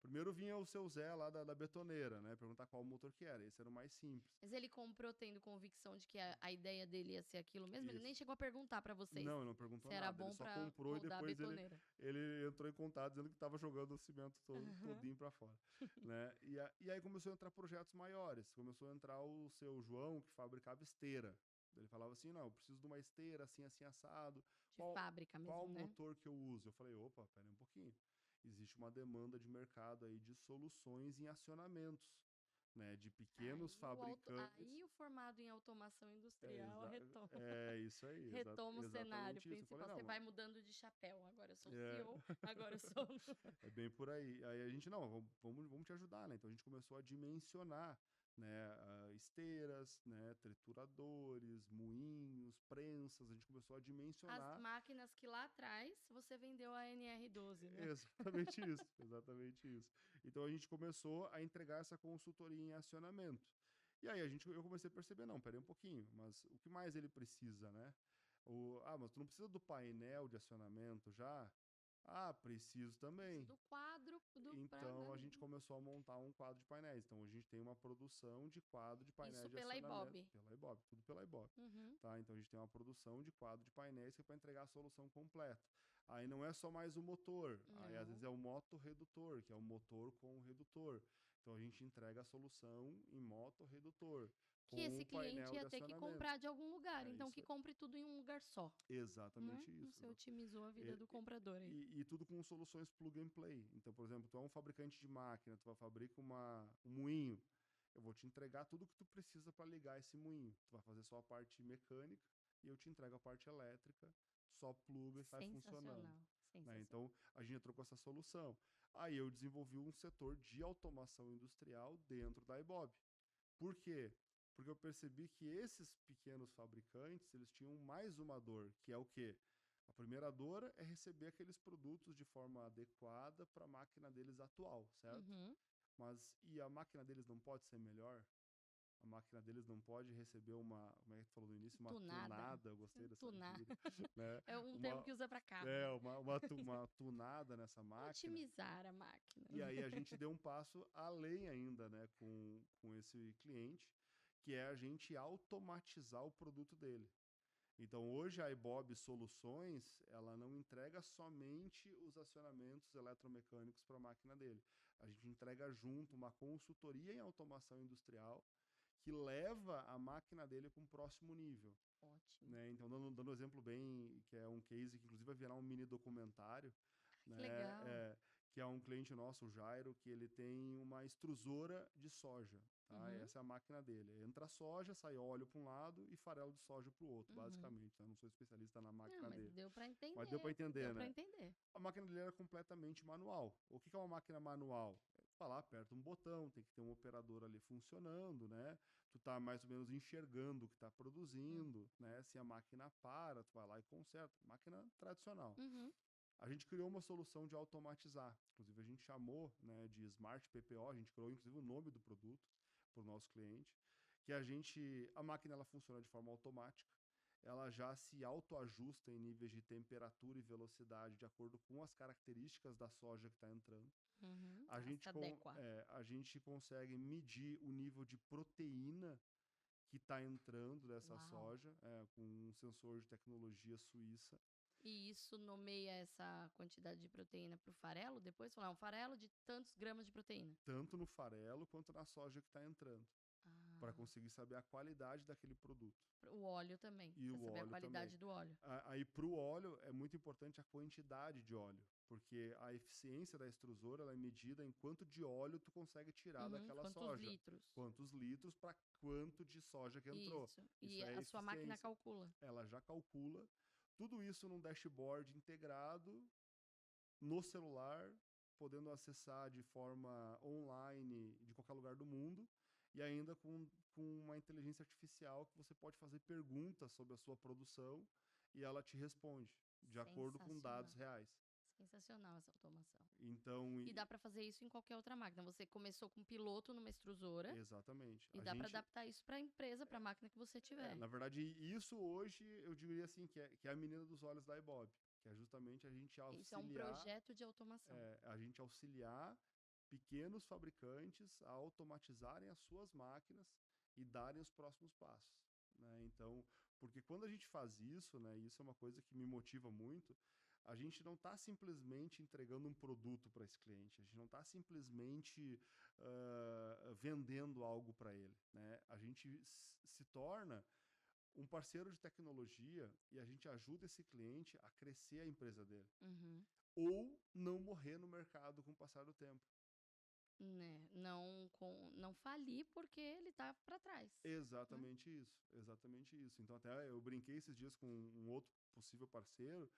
Primeiro vinha o seu Zé lá da betoneira, né? Perguntar qual motor que era. Esse era o mais simples. Mas ele comprou tendo convicção de que a ideia dele ia ser aquilo mesmo? Ele Isso. nem chegou a perguntar pra vocês Não, ele não perguntou se era nada. Ele bom só pra comprou e rodar a depois betoneira. ele entrou em contato dizendo que estava jogando o cimento Aham. todinho para fora, né? E aí começou a entrar projetos maiores. Começou a entrar o seu João, que fabricava esteira. Ele falava assim, não, eu preciso de uma esteira assim, assim, assado. De fábrica Qual mesmo, né? motor que eu uso? Eu falei, opa, pera aí um pouquinho. Existe uma demanda de mercado aí de soluções em acionamentos, né? De pequenos fabricantes. Aí o formado em automação industrial Exa retoma, isso aí, retoma o cenário exatamente isso. Eu falei, principal. não, Você vai mudando de chapéu. Agora eu sou o é, CEO, agora eu sou. é bem por aí. Aí a gente, não, vamos te ajudar, né? Então a gente começou a dimensionar, né, esteiras, né, trituradores, moinhos, prensas, a gente começou a As dimensionar. máquinas que lá atrás você vendeu a NR12, né? Exatamente isso, exatamente isso. Então a gente começou a entregar essa consultoria em acionamento. E aí eu comecei a perceber, não, peraí um pouquinho, mas o que mais ele precisa, né? Mas tu não precisa do painel de acionamento já? Ah, preciso Isso também. do quadro Então a gente começou a montar um quadro de painéis. Então a gente tem uma produção de quadro de isso painéis de pela acionamento Ibope. pela Ibope, tudo pela Ibope. Uhum. Tá? Então a gente tem uma produção de quadro de painéis que é para entregar a solução completa. Aí não é só mais o motor, aí às vezes Não. é o motorredutor, que é o motor com o redutor. Então a gente entrega a solução em motorredutor, Que com esse o cliente painel ia de ter que acionamento. comprar de algum lugar, É então isso que aí. compre tudo em um lugar só, né? Exatamente isso. Você otimizou a vida E, do comprador aí. e tudo com soluções plug and play. Então, por exemplo, tu é um fabricante de máquina, tu fabrica um moinho. Eu vou te entregar tudo que tu precisa para ligar esse moinho. Tu vai fazer só a parte mecânica e eu te entrego a parte elétrica, só pluga e sai funcionando. Sensacional, Né? sensacional. Então, a gente entrou com essa solução. Aí eu desenvolvi um setor de automação industrial dentro da Ibob. Por quê? Porque eu percebi que esses pequenos fabricantes, eles tinham mais uma dor, que é o quê? A primeira dor é receber aqueles produtos de forma adequada para a máquina deles atual, certo? Uhum. E a máquina deles não pode ser melhor? A máquina deles não pode receber como é que tu falou no início? Uma Tunada. tunada, eu gostei dessa Tunar. gíria, né? É um termo Uma, que usa para carro, né? uma tunada nessa máquina. Otimizar a máquina. E aí a gente deu um passo além ainda, né, com esse cliente, que é a gente automatizar o produto dele. Então, hoje a Ibob Soluções, ela não entrega somente os acionamentos eletromecânicos para a máquina dele. A gente entrega junto uma consultoria em automação industrial que leva a máquina dele para um próximo nível. Ótimo. Né? Então, dando um exemplo bem, que é um case que inclusive vai virar um mini documentário, Que né? legal. Que é um cliente nosso, o Jairo, que ele tem uma extrusora de soja. Tá? Uhum. Essa é a máquina dele. Entra soja, sai óleo para um lado e farelo de soja para o outro, Uhum. basicamente. Eu não sou especialista na Não, máquina mas dele. deu para Mas deu para entender. entender, Deu para né? entender. A máquina dele era completamente manual. O que é uma máquina manual? Tá lá, aperta um botão, tem que ter um operador ali funcionando, né? Tu tá mais ou menos enxergando o que tá produzindo, né? Se a máquina para, tu vai lá e conserta. Máquina tradicional. Uhum. A gente criou uma solução de automatizar. Inclusive, a gente chamou, né, de Smart PPO, a gente criou inclusive o nome do produto para o nosso cliente, que a máquina ela funciona de forma automática, ela já se autoajusta em níveis de temperatura e velocidade de acordo com as características da soja que está entrando. Uhum. Ela se adequa. A gente consegue medir o nível de proteína que está entrando dessa Uau. soja com um sensor de tecnologia suíça. E isso nomeia essa quantidade de proteína para o farelo? Depois falar um farelo de tantos gramas de proteína. Tanto no farelo quanto na soja que está entrando, para Ah, conseguir saber a qualidade daquele produto. o óleo também. E Você o saber a óleo também. qualidade do óleo. Aí para o óleo é muito importante a quantidade de óleo, porque a eficiência da extrusora ela é medida em quanto de óleo tu consegue tirar Uhum. daquela Quantos soja. litros? Quantos litros para quanto de soja que entrou. Isso. Isso E é a sua máquina eficiência. calcula. Ela já calcula tudo isso num dashboard integrado no celular, podendo acessar de forma online de qualquer lugar do mundo e ainda com uma inteligência artificial que você pode fazer perguntas sobre a sua produção e ela te responde de acordo com dados Sensacional. reais. Sensacional essa automação. Então, E dá para fazer isso em qualquer outra máquina. Você começou com um piloto numa extrusora exatamente. e dá para adaptar isso para a empresa, para a máquina que você tiver. Na verdade, isso hoje eu diria assim que é a menina dos olhos da Ibob, que é justamente Isso é um projeto de automação. a gente auxiliar pequenos fabricantes a automatizarem as suas máquinas e darem os próximos passos, né? Então, porque quando a gente faz isso, né, isso é uma coisa que me motiva muito, a gente não está simplesmente entregando um produto para esse cliente, a gente não está simplesmente vendendo algo para ele, né? A gente se torna um parceiro de tecnologia e a gente ajuda esse cliente a crescer a empresa dele. Uhum. Ou não morrer no mercado com o passar do tempo. Né? Não falir porque ele tá para trás, né? Exatamente isso, exatamente isso. Então até eu brinquei esses dias com um outro possível parceiro.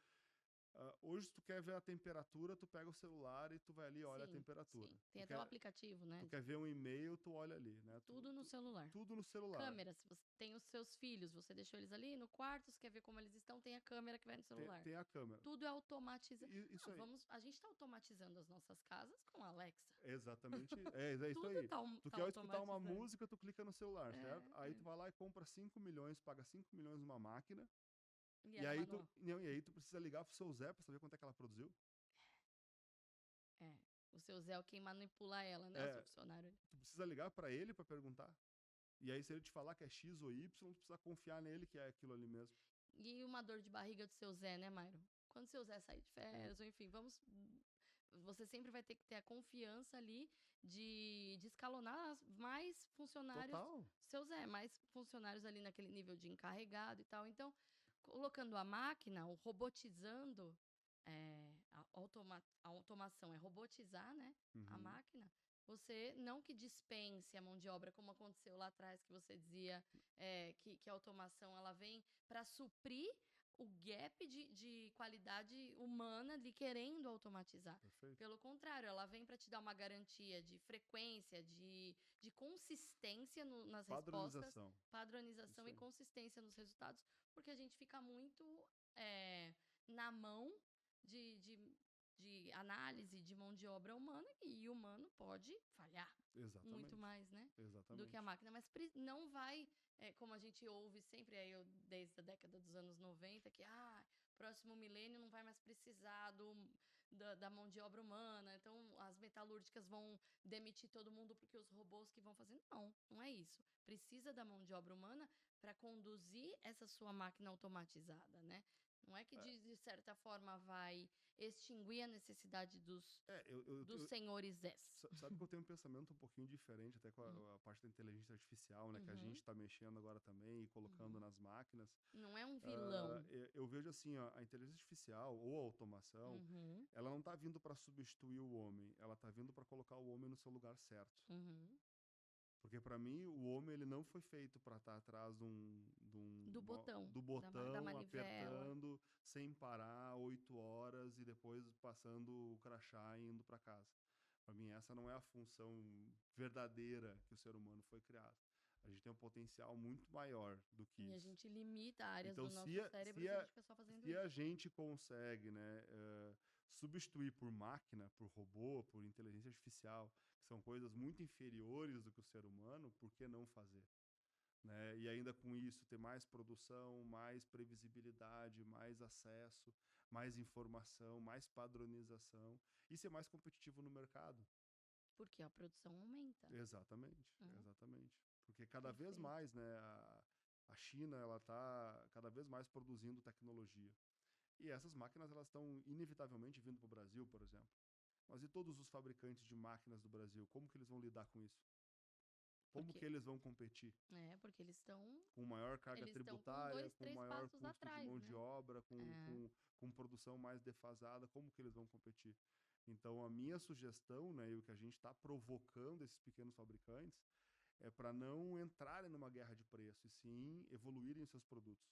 Hoje, se tu quer ver a temperatura, tu pega o celular e tu vai ali e olha a Sim, temperatura. sim. Tem até o aplicativo, Tu né? quer ver um e-mail, tu olha ali, né? Tudo no celular. Tudo no celular. Câmera, se você tem os seus filhos, você deixou eles ali no quarto, você quer ver como eles estão, tem a câmera que vai no celular. Tem a câmera. Tudo é automatizado. Isso aí. A gente está automatizando as nossas casas com a Alexa. Exatamente. É isso Tudo aí. Tu tá quer escutar uma automatizando. música, tu clica no celular, certo? Aí tu É. vai lá e compra 5 milhões, paga 5 milhões numa máquina. E E ela é aí manual. tu precisa ligar pro seu Zé pra saber quanto é que ela produziu. É. O seu Zé é quem manipula ela, né? O seu É, funcionário. tu precisa ligar pra ele pra perguntar. E aí, se ele te falar que é X ou Y, tu precisa confiar nele que é aquilo ali mesmo. E uma dor de barriga do seu Zé, né, Mairo? Quando seu Zé sair de É. férias, ou enfim, você sempre vai ter que ter a confiança ali de escalonar mais funcionários, Total. seu Zé, mais funcionários ali naquele nível de encarregado e tal. Então, colocando a máquina, o robotizando, a automação é robotizar, né, a Uhum. máquina. Você não que dispense a mão de obra, como aconteceu lá atrás, que você dizia que a automação ela vem para suprir o gap de qualidade humana ali querendo automatizar. Perfeito. Pelo contrário, ela vem para te dar uma garantia de frequência, de consistência nas respostas, Padronização. padronização Isso e aí. consistência nos resultados, porque a gente fica muito é, na mão de, de, de análise de mão de obra humana e o humano pode falhar muito Exatamente. mais, né? Do que a Exatamente. máquina, mas não vai, como a gente ouve sempre, aí desde a década dos anos 90, que próximo milênio não vai mais precisar da mão de obra humana, então as metalúrgicas vão demitir todo mundo porque os robôs que vão fazer. Não, não é isso. Precisa da mão de obra humana para conduzir essa sua máquina automatizada, né? Não é que de certa forma vai extinguir a necessidade dos senhores S. Sabe que eu tenho um pensamento um pouquinho diferente até com Uhum. a parte da inteligência artificial, né? Que a gente Uhum. está mexendo agora também e colocando Uhum. nas máquinas. Não é um vilão. Eu vejo assim, ó, a inteligência artificial ou a automação, Uhum. ela não está vindo para substituir o homem, ela está vindo para colocar o homem no seu lugar certo. Uhum. Porque para mim o homem ele não foi feito para estar atrás Do botão. do Da botão manivela. apertando sem parar 8 horas e depois passando o crachá e indo para casa. Para mim essa não é a função verdadeira que o ser humano foi criado. A gente tem um potencial muito maior do que E a isso. gente limita áreas Então do nosso cérebro se a gente fica só fazendo se a isso. gente consegue, né, substituir por máquina, por robô, por inteligência artificial, que são coisas muito inferiores do que o ser humano, por que não fazer? Né? E ainda com isso ter mais produção, mais previsibilidade, mais acesso, mais informação, mais padronização e ser mais competitivo no mercado. Porque a produção aumenta. Exatamente, Né? exatamente. Porque cada vez Perfeito. mais, né, a China ela está cada vez mais produzindo tecnologia. E essas máquinas elas estão inevitavelmente vindo para o Brasil, por exemplo. Mas e todos os fabricantes de máquinas do Brasil, como que eles vão lidar com isso? Como que Porque, eles vão competir? porque Com maior carga eles estão com tributária, dois, com três maior passos custo de atrás, mão de né? obra, É. com produção mais defasada, como que eles vão competir? Então, a minha sugestão, né, e o que a gente está provocando esses pequenos fabricantes, é para não entrarem numa guerra de preço, e sim evoluírem seus produtos.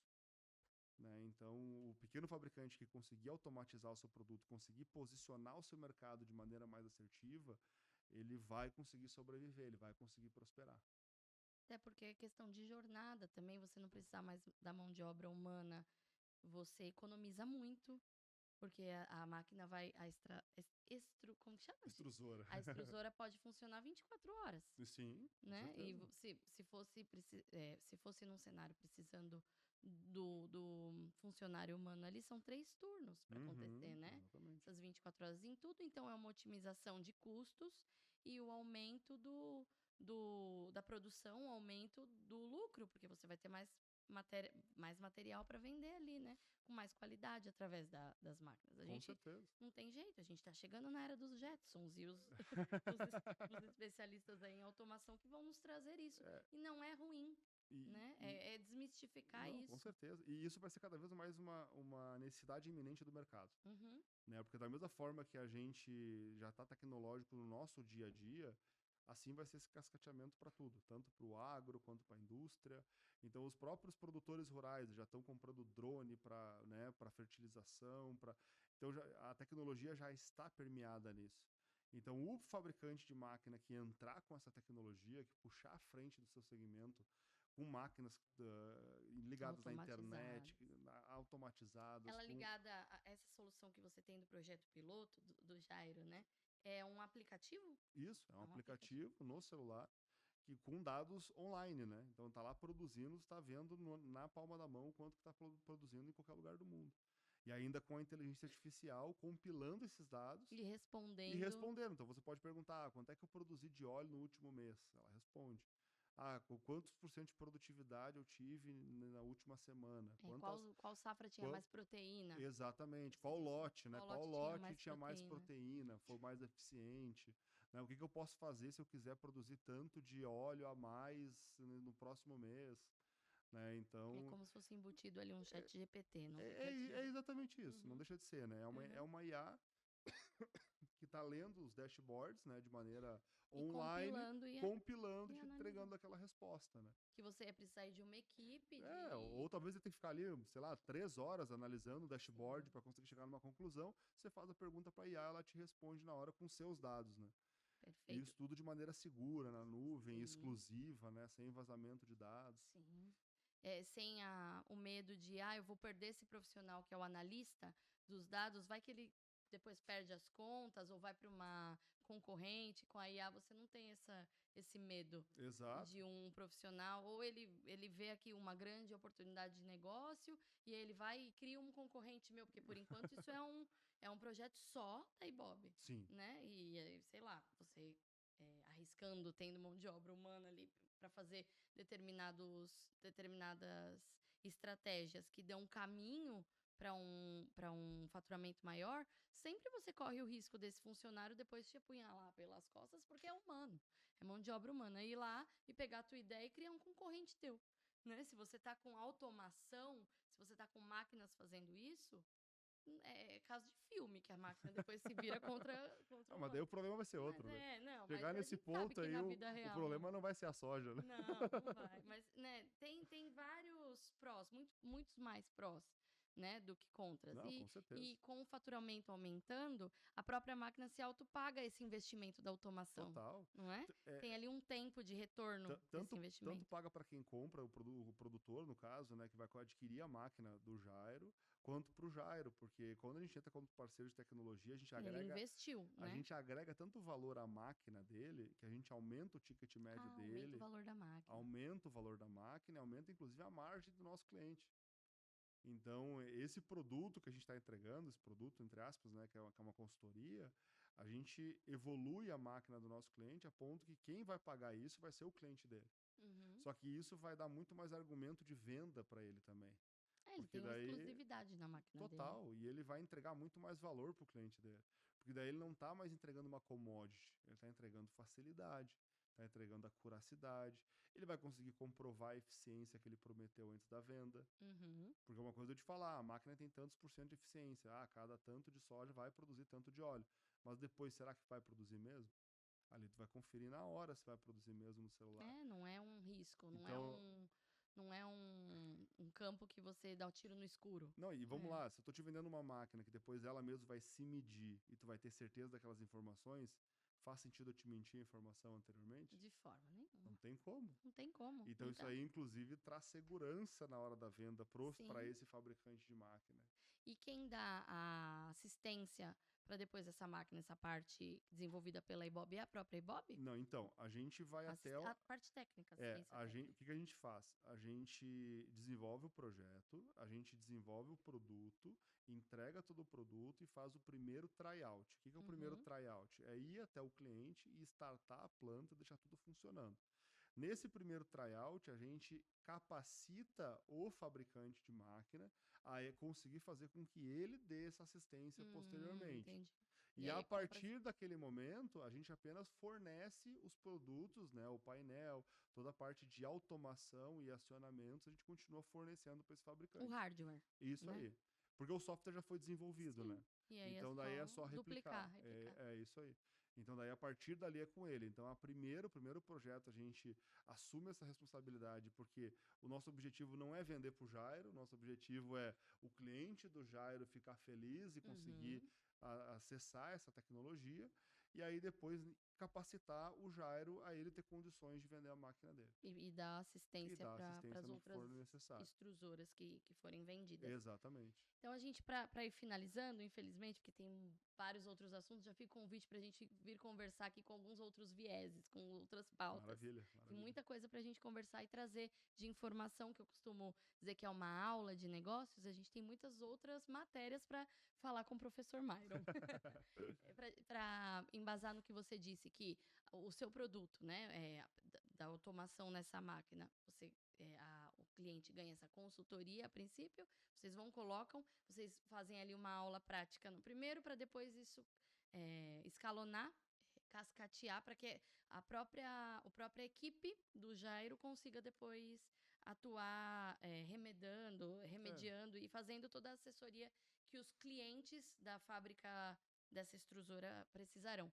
Né? Então, o pequeno fabricante que conseguir automatizar o seu produto, conseguir posicionar o seu mercado de maneira mais assertiva, ele vai conseguir sobreviver, ele vai conseguir prosperar. Até porque é questão de jornada também, você não precisar mais da mão de obra humana, você economiza muito. porque a máquina vai, como que chama? Extrusora. A extrusora pode funcionar 24 horas, Sim, com né? E certeza. se fosse num cenário precisando do funcionário humano ali, são 3 turnos para acontecer, Uhum, né? exatamente. Essas 24 horas em tudo, então é uma otimização de custos e o aumento da produção, o aumento do lucro, porque você vai ter mais material para vender ali, né? Com mais qualidade através das máquinas. A Com gente certeza. não tem jeito, a gente está chegando na era dos Jetsons e os especialistas aí em automação que vão nos trazer isso. É, E não é ruim, e, né? e- É desmistificar não, com isso. certeza. E isso vai ser cada vez mais uma necessidade iminente do mercado. Uhum. Né? Porque da mesma forma que a gente já está tecnológico no nosso dia a dia, assim vai ser esse cascateamento para tudo, tanto para o agro quanto para a indústria. Então, os próprios produtores rurais já estão comprando drone para, né, para fertilização, então a tecnologia já está permeada nisso. Então, o fabricante de máquina que entrar com essa tecnologia, que puxar à frente do seu segmento, com máquinas ligadas na internet, Automatizadas. automatizadas, Ela com ligada a essa solução que você tem do projeto piloto, do Jairo, né? É um aplicativo? isso, é um É um aplicativo. aplicativo no celular que com dados online, né? Então tá lá produzindo, está vendo na palma da mão quanto que está produzindo em qualquer lugar do mundo. E ainda com a inteligência artificial compilando esses dados E e respondendo. respondendo. Então você pode perguntar, quanto é que eu produzi de óleo no último mês? Ela responde. Quantos por cento de produtividade eu tive na última semana? Qual safra tinha Quant, mais proteína? Exatamente. Você Qual disse, né? lote, né? Qual Qual lote tinha lote mais tinha mais proteína? proteína, foi mais eficiente, né? O que eu posso fazer se eu quiser produzir tanto de óleo a mais no próximo mês, né? É Então, como se fosse embutido ali um chat GPT, não é, deixa de é ser. exatamente isso, não Uhum, deixa de ser, né? É uhum. uma IA que está lendo os dashboards, né, de maneira E online, compilando compilando e e te analisando. entregando aquela resposta, né? Que você ia precisar de uma equipe Ou talvez você tenha que ficar ali, sei lá, 3 horas analisando o dashboard Sim, para conseguir chegar numa conclusão. Você faz a pergunta para a IA, ela te responde na hora com seus dados, né? E perfeito. isso tudo de maneira segura, na nuvem, Sim, exclusiva, né? Sem vazamento de dados. sim. Sem o medo de, eu vou perder esse profissional que é o analista dos dados, vai que ele depois perde as contas ou vai para uma concorrente com a IA, você não tem esse medo Exato. de um profissional, ou ele vê aqui uma grande oportunidade de negócio e aí ele vai e cria um concorrente meu, porque por enquanto isso é um projeto só da Ibope, Sim. né? E aí, sei lá, você arriscando, tendo mão de obra humana ali para fazer determinadas estratégias que dão caminho para um faturamento maior, sempre você corre o risco desse funcionário depois te apunhalar pelas costas, porque é humano, é mão de obra humana. Ir lá e pegar a tua ideia e criar um concorrente teu. Né? Se você está com automação, se você está com máquinas fazendo isso, é caso de filme, que a máquina depois se vira contra o Mas daí humano. o problema vai ser Mas outro, né? não, mas Chegar a nesse gente sabe ponto que aí, na o, vida o real problema não vai ser a soja, né? não vai. Mas, né, tem vários prós, muitos mais prós, né, do que contras. Não, E, com certeza. e com o faturamento aumentando, a própria máquina se autopaga esse investimento da automação, Total. não é? É, Tem ali um tempo de retorno desse tanto investimento. paga para quem compra, o produtor, no caso, né, que vai adquirir a máquina do Jairo, quanto para o Jairo, porque quando a gente entra como parceiro de tecnologia, Ele investiu, a né? gente agrega tanto valor à máquina dele, que a gente aumenta o ticket médio Aumenta o dele, valor da máquina. aumenta o valor da máquina, aumenta inclusive a margem do nosso cliente. Então, esse produto que a gente está entregando, esse produto, entre aspas, né, que é uma consultoria, a gente evolui a máquina do nosso cliente a ponto que quem vai pagar isso vai ser o cliente dele. Uhum. Só que isso vai dar muito mais argumento de venda para ele também. Ele Porque tem uma daí, exclusividade na máquina dele. total, e ele vai entregar muito mais valor para o cliente dele. Porque daí ele não está mais entregando uma commodity, ele está entregando facilidade, está entregando acuracidade, ele vai conseguir comprovar a eficiência que ele prometeu antes da venda. Uhum. Porque uma coisa é eu te falar, a máquina tem tantos por cento de eficiência, cada tanto de soja vai produzir tanto de óleo. Mas depois, será que vai produzir mesmo? Ali tu vai conferir na hora se vai produzir mesmo no celular. Não é um risco, Então, não é um campo que você dá o tiro no escuro. não, e vamos É, lá, se eu tô te vendendo uma máquina que depois ela mesmo vai se medir e tu vai ter certeza daquelas informações, faz sentido eu te mentir a informação anteriormente? de forma Não nenhuma. tem como. Não tem como. Então isso Então, aí, inclusive, traz segurança na hora da venda para sim. esse fabricante de máquina. E quem dá a assistência para depois essa máquina, essa parte desenvolvida pela Ibope, é a própria Ibope? Não, então, a gente vai até A parte técnica, assistência o técnica. que que a gente faz? A gente desenvolve o projeto, a gente desenvolve o produto, entrega todo o produto e faz o primeiro tryout. O que que é o primeiro Uhum. tryout? É ir até o cliente e startar a planta, deixar tudo funcionando. Nesse primeiro tryout, a gente capacita o fabricante de máquina a conseguir fazer com que ele dê essa assistência posteriormente. Entendi. E E aí a é compra. partir daquele momento, a gente apenas fornece os produtos, né, o painel, toda a parte de automação e acionamentos, a gente continua fornecendo para esse O fabricante. hardware, Isso né? aí. Porque o software já foi desenvolvido, né? Sim. E aí é Então daí é só só replicar. duplicar, replicar. É isso aí. Então daí a partir dali é com ele. Então o primeiro projeto a gente assume essa responsabilidade porque o nosso objetivo não é vender para o Jairo, o nosso objetivo é o cliente do Jairo ficar feliz e conseguir Uhum. acessar essa tecnologia e aí depois capacitar o Jairo a ele ter condições de vender a máquina dele E dar e assistência dar para assistência as no que outras for necessário. extrusoras que forem vendidas. Exatamente. Então, a gente, para ir finalizando, infelizmente, porque tem vários outros assuntos, já fica o convite para a gente vir conversar aqui com alguns outros vieses, com outras pautas. Maravilha, Tem maravilha. muita coisa para a gente conversar e trazer de informação, que eu costumo dizer que é uma aula de negócios. A gente tem muitas outras matérias para falar com o professor Myron. Para embasar no que você disse, que o seu produto, né, da automação nessa máquina, o cliente ganha essa consultoria a princípio, vocês vão, colocam, vocês fazem ali uma aula prática no primeiro, para depois isso escalonar, cascatear, para que a própria equipe do Jairo consiga depois atuar É, remediando e fazendo toda a assessoria que os clientes da fábrica dessa extrusora precisarão.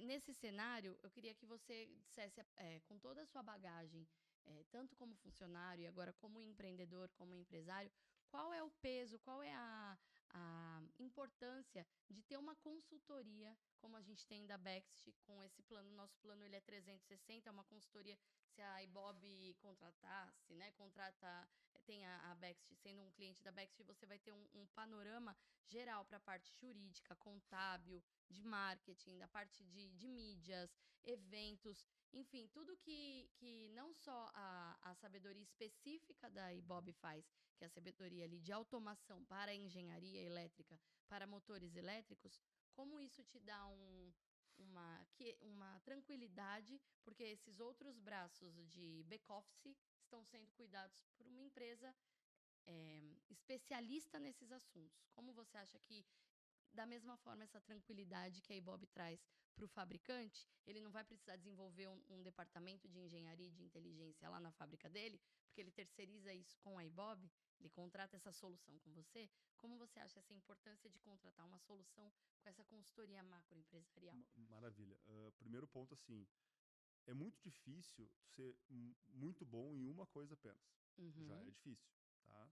Nesse cenário, eu queria que você dissesse, com toda a sua bagagem, tanto como funcionário e agora como empreendedor, como empresário, qual é o peso, qual é a importância de ter uma consultoria, como a gente tem da Bext, com esse plano. Nosso plano ele é 360, é uma consultoria. Se a Ibob contratasse, né, tem a Bext, sendo um cliente da Bext, você vai ter um panorama geral para a parte jurídica, contábil, de marketing, da parte de mídias, eventos, enfim, tudo que não só a sabedoria específica da Ibob faz, que é a sabedoria ali de automação para a engenharia elétrica, para motores elétricos, como isso te dá uma tranquilidade, porque esses outros braços de back-office estão sendo cuidados por uma empresa especialista nesses assuntos. Como você acha que, da mesma forma, essa tranquilidade que a Ibob traz para o fabricante, ele não vai precisar desenvolver um departamento de engenharia e de inteligência lá na fábrica dele, porque ele terceiriza isso com a Ibob, ele contrata essa solução com você. Como você acha essa importância de contratar uma solução com essa consultoria macroempresarial? Maravilha. Primeiro ponto, assim, é muito difícil ser muito bom em uma coisa apenas. Já é Uhum. difícil, tá?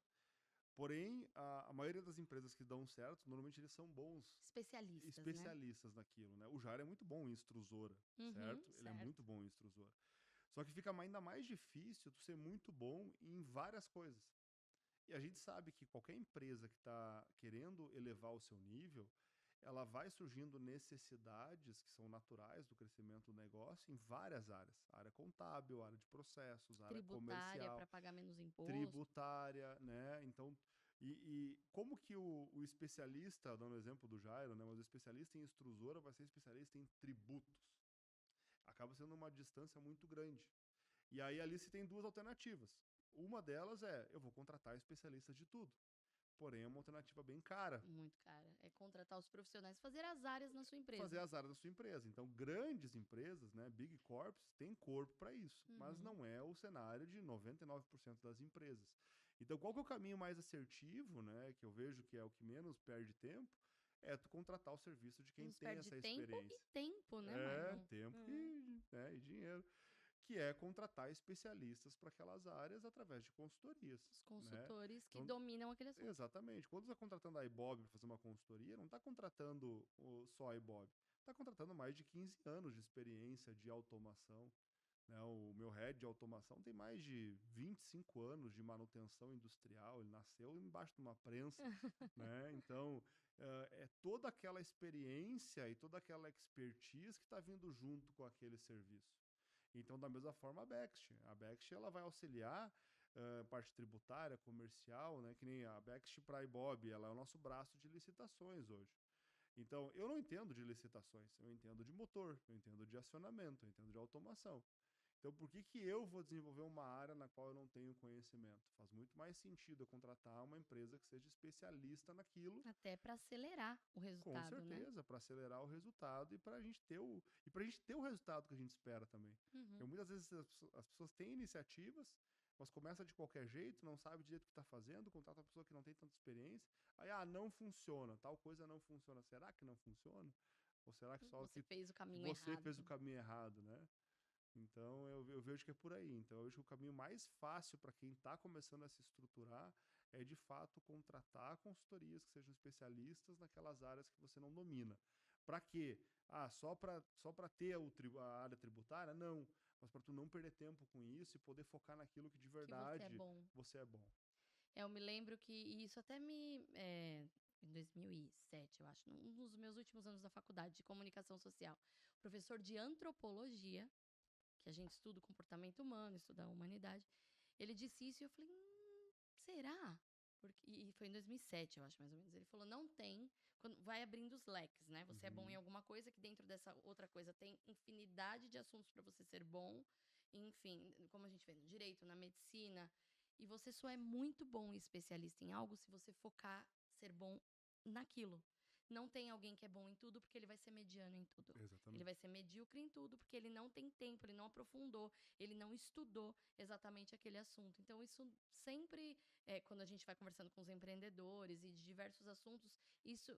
Porém, a maioria das empresas que dão certo, normalmente eles são bons Especialistas, né? especialistas naquilo, né? O Jair é muito bom em extrusora, Uhum, certo? Ele é certo. muito bom em extrusora. Só que fica ainda mais difícil tu ser muito bom em várias coisas. E a gente sabe que qualquer empresa que está querendo elevar o seu nível, ela vai surgindo necessidades que são naturais do crescimento do negócio em várias áreas. Área contábil, área de processos, área Tributária comercial, para pagar menos imposto. tributária, né? Então, e como que o especialista, dando o exemplo do Jairo, né? Mas o especialista em extrusora vai ser especialista em tributos. Acaba sendo uma distância muito grande. E aí ali se tem duas alternativas. Uma delas é, eu vou contratar especialistas de tudo. Porém, é uma alternativa bem cara. Muito cara. É contratar os profissionais, fazer as áreas na sua Fazer empresa. as áreas da sua empresa. Então, grandes empresas, né, big corps, têm corpo para isso, mas Uhum. não é o cenário de 99% das empresas. Então, qual que é o caminho mais assertivo, né, que eu vejo que é o que menos perde tempo, é tu contratar o serviço de quem Menos tem perde essa tempo e experiência. tempo, né, É, Myron? tempo É. e dinheiro, que é contratar especialistas para aquelas áreas através de consultorias, Os né? consultores que Então, dominam aquele assunto. exatamente. Quando você está contratando a Ibob para fazer uma consultoria, não está contratando só a Ibob. Está contratando mais de 15 anos de experiência de automação, né? O meu head de automação tem mais de 25 anos de manutenção industrial, ele nasceu embaixo de uma prensa, né? Então, é toda aquela experiência e toda aquela expertise que está vindo junto com aquele serviço. Então, da mesma forma, a Bext ela vai auxiliar parte tributária, comercial, né? Que nem a Bext para a Ibob, ela é o nosso braço de licitações hoje. Então, eu não entendo de licitações, eu entendo de motor, eu entendo de acionamento, eu entendo de automação. Então, por que que eu vou desenvolver uma área na qual eu não tenho conhecimento? Faz muito mais sentido eu contratar uma empresa que seja especialista naquilo, Até para acelerar o com resultado, né? certeza, para acelerar o resultado e para a gente ter o resultado que a gente espera também. Porque Uhum. muitas vezes as pessoas têm iniciativas, mas começa de qualquer jeito, não sabe direito o que está fazendo, contrata uma pessoa que não tem tanta experiência, aí não funciona, tal coisa não funciona. Será que não funciona? Ou será que só Você fez o que caminho você fez o errado. caminho errado, né? Então eu vejo que é por aí. Então eu vejo que o caminho mais fácil para quem está começando a se estruturar é de fato contratar consultorias que sejam especialistas naquelas áreas que você não domina. Para quê? Só para ter a área tributária? Não. Mas para tu não perder tempo com isso e poder focar naquilo que de Que você é verdade bom. você é bom. Eu me lembro que isso até em 2007, eu acho, um dos meus últimos anos da faculdade de comunicação social, professor de antropologia, que a gente estuda o comportamento humano, estuda a humanidade, ele disse isso e eu falei, será? E foi em 2007, eu acho, mais ou menos. Ele falou, não tem, quando vai abrindo os leques, né? Você é bom em Uhum. alguma coisa, que dentro dessa outra coisa tem infinidade de assuntos para você ser bom. Enfim, como a gente vê no direito, na medicina. E você só é muito bom e especialista em algo se você focar ser bom naquilo. Não tem alguém que é bom em tudo porque ele vai ser mediano em tudo. Ele vai Exatamente. ser medíocre em tudo porque ele não tem tempo, ele não aprofundou, ele não estudou exatamente aquele assunto. Então, isso sempre, quando a gente vai conversando com os empreendedores e de diversos assuntos, isso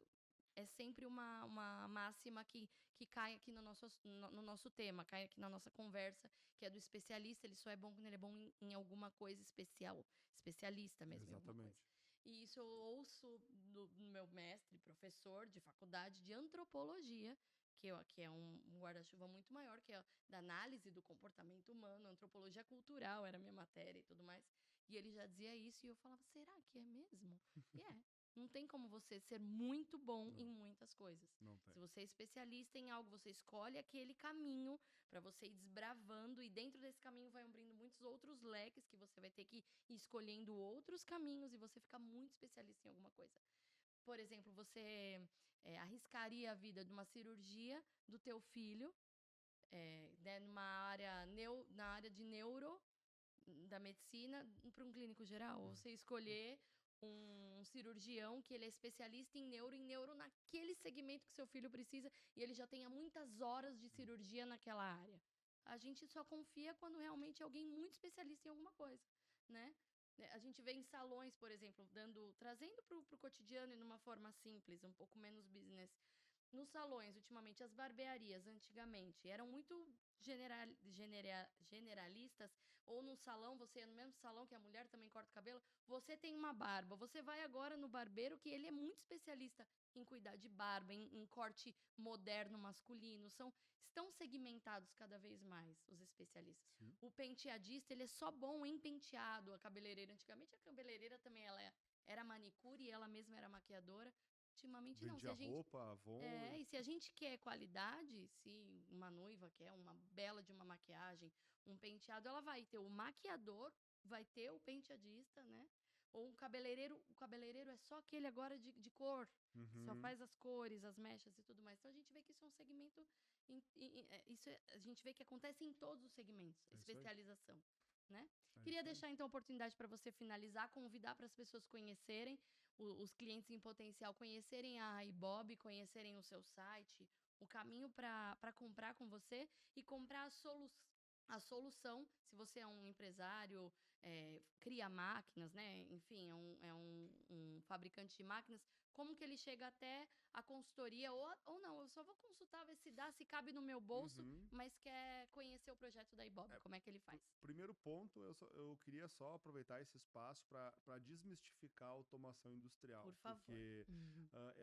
é sempre uma máxima que cai aqui no nosso tema, cai aqui na nossa conversa, que é do especialista, ele só é bom quando ele é bom em alguma coisa especial, especialista mesmo em alguma coisa. Exatamente. E isso eu ouço do meu mestre, professor de faculdade de antropologia, que é um guarda-chuva muito maior, que é da análise do comportamento humano, antropologia cultural era a minha matéria e tudo mais. E ele já dizia isso e eu falava, será que é mesmo? E é. Não tem como você ser muito bom Não, em muitas coisas. não tem. Se você é especialista em algo, você escolhe aquele caminho para você ir desbravando e dentro desse caminho vai abrindo muitos outros leques que você vai ter que ir escolhendo outros caminhos e você fica muito especialista em alguma coisa. Por exemplo, você arriscaria a vida de uma cirurgia do teu filho, né, na área de neuro da medicina para um clínico geral, ou você escolher um cirurgião que ele é especialista em neuro naquele segmento que seu filho precisa e ele já tenha muitas horas de cirurgia naquela área. A gente só confia quando realmente é alguém muito especialista em alguma coisa, né? A gente vê em salões, por exemplo, trazendo para o cotidiano e numa forma simples, um pouco menos business. Nos salões, ultimamente, as barbearias, antigamente, eram muito generalistas, ou no salão, você é no mesmo salão que a mulher também corta o cabelo, você tem uma barba, você vai agora no barbeiro, que ele é muito especialista em cuidar de barba, em corte moderno masculino, estão segmentados cada vez mais, os especialistas. Sim. O penteadista, ele é só bom em penteado, a cabeleireira, antigamente a cabeleireira também, era manicure e ela mesma era maquiadora. Ultimamente não, se Vendia a gente roupa, Avon. e se a gente quer qualidade, se uma noiva quer uma bela de uma maquiagem, um penteado, ela vai ter o maquiador, vai ter o penteadista, né? Ou o cabeleireiro é só aquele agora de cor, só Uhum. faz as cores, as mechas e tudo mais. Então a gente vê que isso é um segmento, a gente vê que acontece em todos os segmentos, É isso aí. especialização, né? É Queria isso aí. deixar então a oportunidade para você finalizar, convidar para as pessoas conhecerem os clientes em potencial conhecerem a Ibob, conhecerem o seu site, o caminho para comprar com você e comprar a solução, se você é um empresário, cria máquinas, né? Enfim, é um fabricante de máquinas, como que ele chega até a consultoria, ou não, eu só vou consultar, ver se dá, se cabe no meu bolso, mas quer conhecer o projeto da Ibob, como é que ele faz? Primeiro ponto, eu queria só aproveitar esse espaço para desmistificar a automação industrial. Por favor. Porque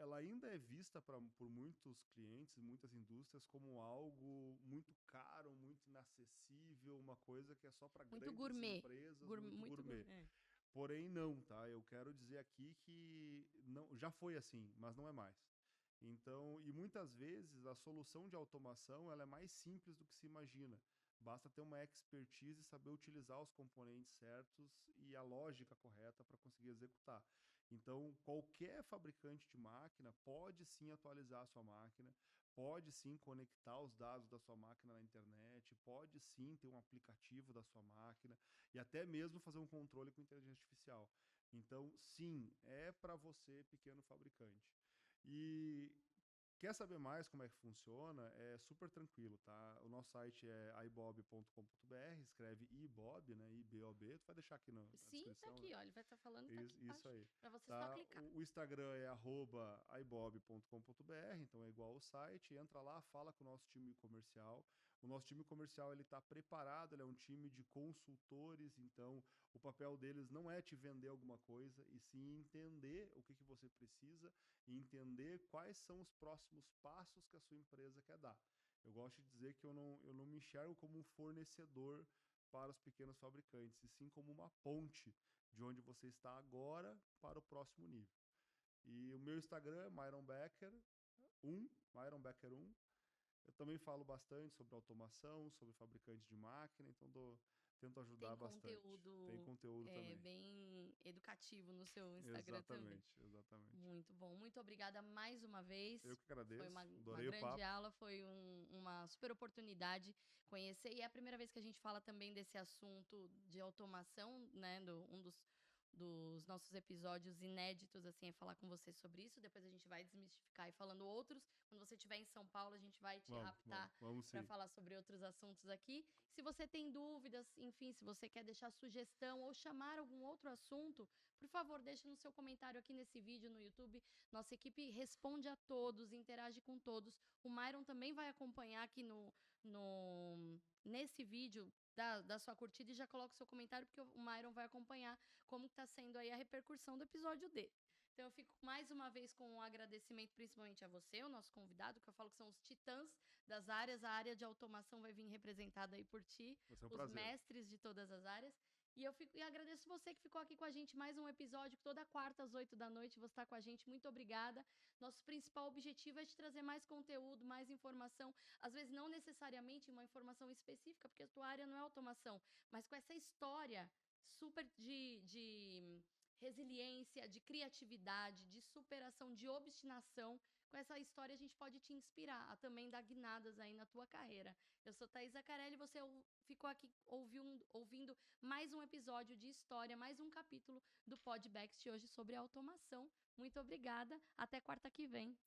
ela ainda é vista por muitos clientes, muitas indústrias, como algo muito caro, muito inacessível, uma coisa que é só para grandes empresas, muito gourmet. Porém, não, tá? Eu quero dizer aqui que não, já foi assim, mas não é mais. Então, e muitas vezes a solução de automação ela é mais simples do que se imagina. Basta ter uma expertise e saber utilizar os componentes certos e a lógica correta para conseguir executar. Então, qualquer fabricante de máquina pode sim atualizar a sua máquina, pode sim conectar os dados da sua máquina na internet, pode sim ter um aplicativo da sua máquina e até mesmo fazer um controle com inteligência artificial. Então, sim, é para você, pequeno fabricante. E quer saber mais como é que funciona? É super tranquilo, tá? O nosso site é ibob.com.br, escreve ibob, né? IBOB. Tu vai deixar aqui na Sim, descrição. tá aqui, né? ó. Ele vai estar falando, tá aqui Isso aí. pra você Tá? só clicar. O Instagram é @ibob.com.br, então é igual o site. Entra lá, fala com o nosso time comercial. O nosso time comercial ele está preparado, ele é um time de consultores, então o papel deles não é te vender alguma coisa, e sim entender o que você precisa e entender quais são os próximos passos que a sua empresa quer dar. Eu gosto de dizer que eu não me enxergo como um fornecedor para os pequenos fabricantes, e sim como uma ponte de onde você está agora para o próximo nível. E o meu Instagram é Myron Becker 1, Myron Becker 1. Eu também falo bastante sobre automação, sobre fabricantes de máquina, então tento ajudar bastante. Tem conteúdo também. Bem educativo no seu Instagram também. Exatamente. Muito bom. Muito obrigada mais uma vez. Eu que agradeço. Foi uma Adorei grande o papo. aula, foi uma super oportunidade conhecer. E é a primeira vez que a gente fala também desse assunto de automação, né? Um dos nossos episódios inéditos, assim, é falar com você sobre isso. Depois a gente vai desmistificar e falando outros. Quando você estiver em São Paulo, a gente vai te raptar para falar sobre outros assuntos aqui. Se você tem dúvidas, enfim, se você quer deixar sugestão ou chamar algum outro assunto, por favor, deixe no seu comentário aqui nesse vídeo no YouTube. Nossa equipe responde a todos, interage com todos. O Myron também vai acompanhar aqui nesse vídeo da sua curtida e já coloca o seu comentário, porque o Myron vai acompanhar como está sendo aí a repercussão do episódio dele. Então eu fico mais uma vez com um agradecimento principalmente a você, o nosso convidado, que eu falo que são os titãs das áreas. A área de automação vai vir representada aí por ti, os mestres de todas as áreas. E agradeço você que ficou aqui com a gente mais um episódio, toda quarta às 8 da noite você está com a gente, muito obrigada. Nosso principal objetivo é te trazer mais conteúdo, mais informação, às vezes não necessariamente uma informação específica, porque a tua área não é automação, mas com essa história super de resiliência, de criatividade, de superação, de obstinação. Com essa história a gente pode te inspirar a também dar guinadas aí na tua carreira. Eu sou Thaís Zacarelli, você ficou aqui ouvindo mais um episódio de história, mais um capítulo do Podbext hoje sobre automação. Muito obrigada, até quarta que vem.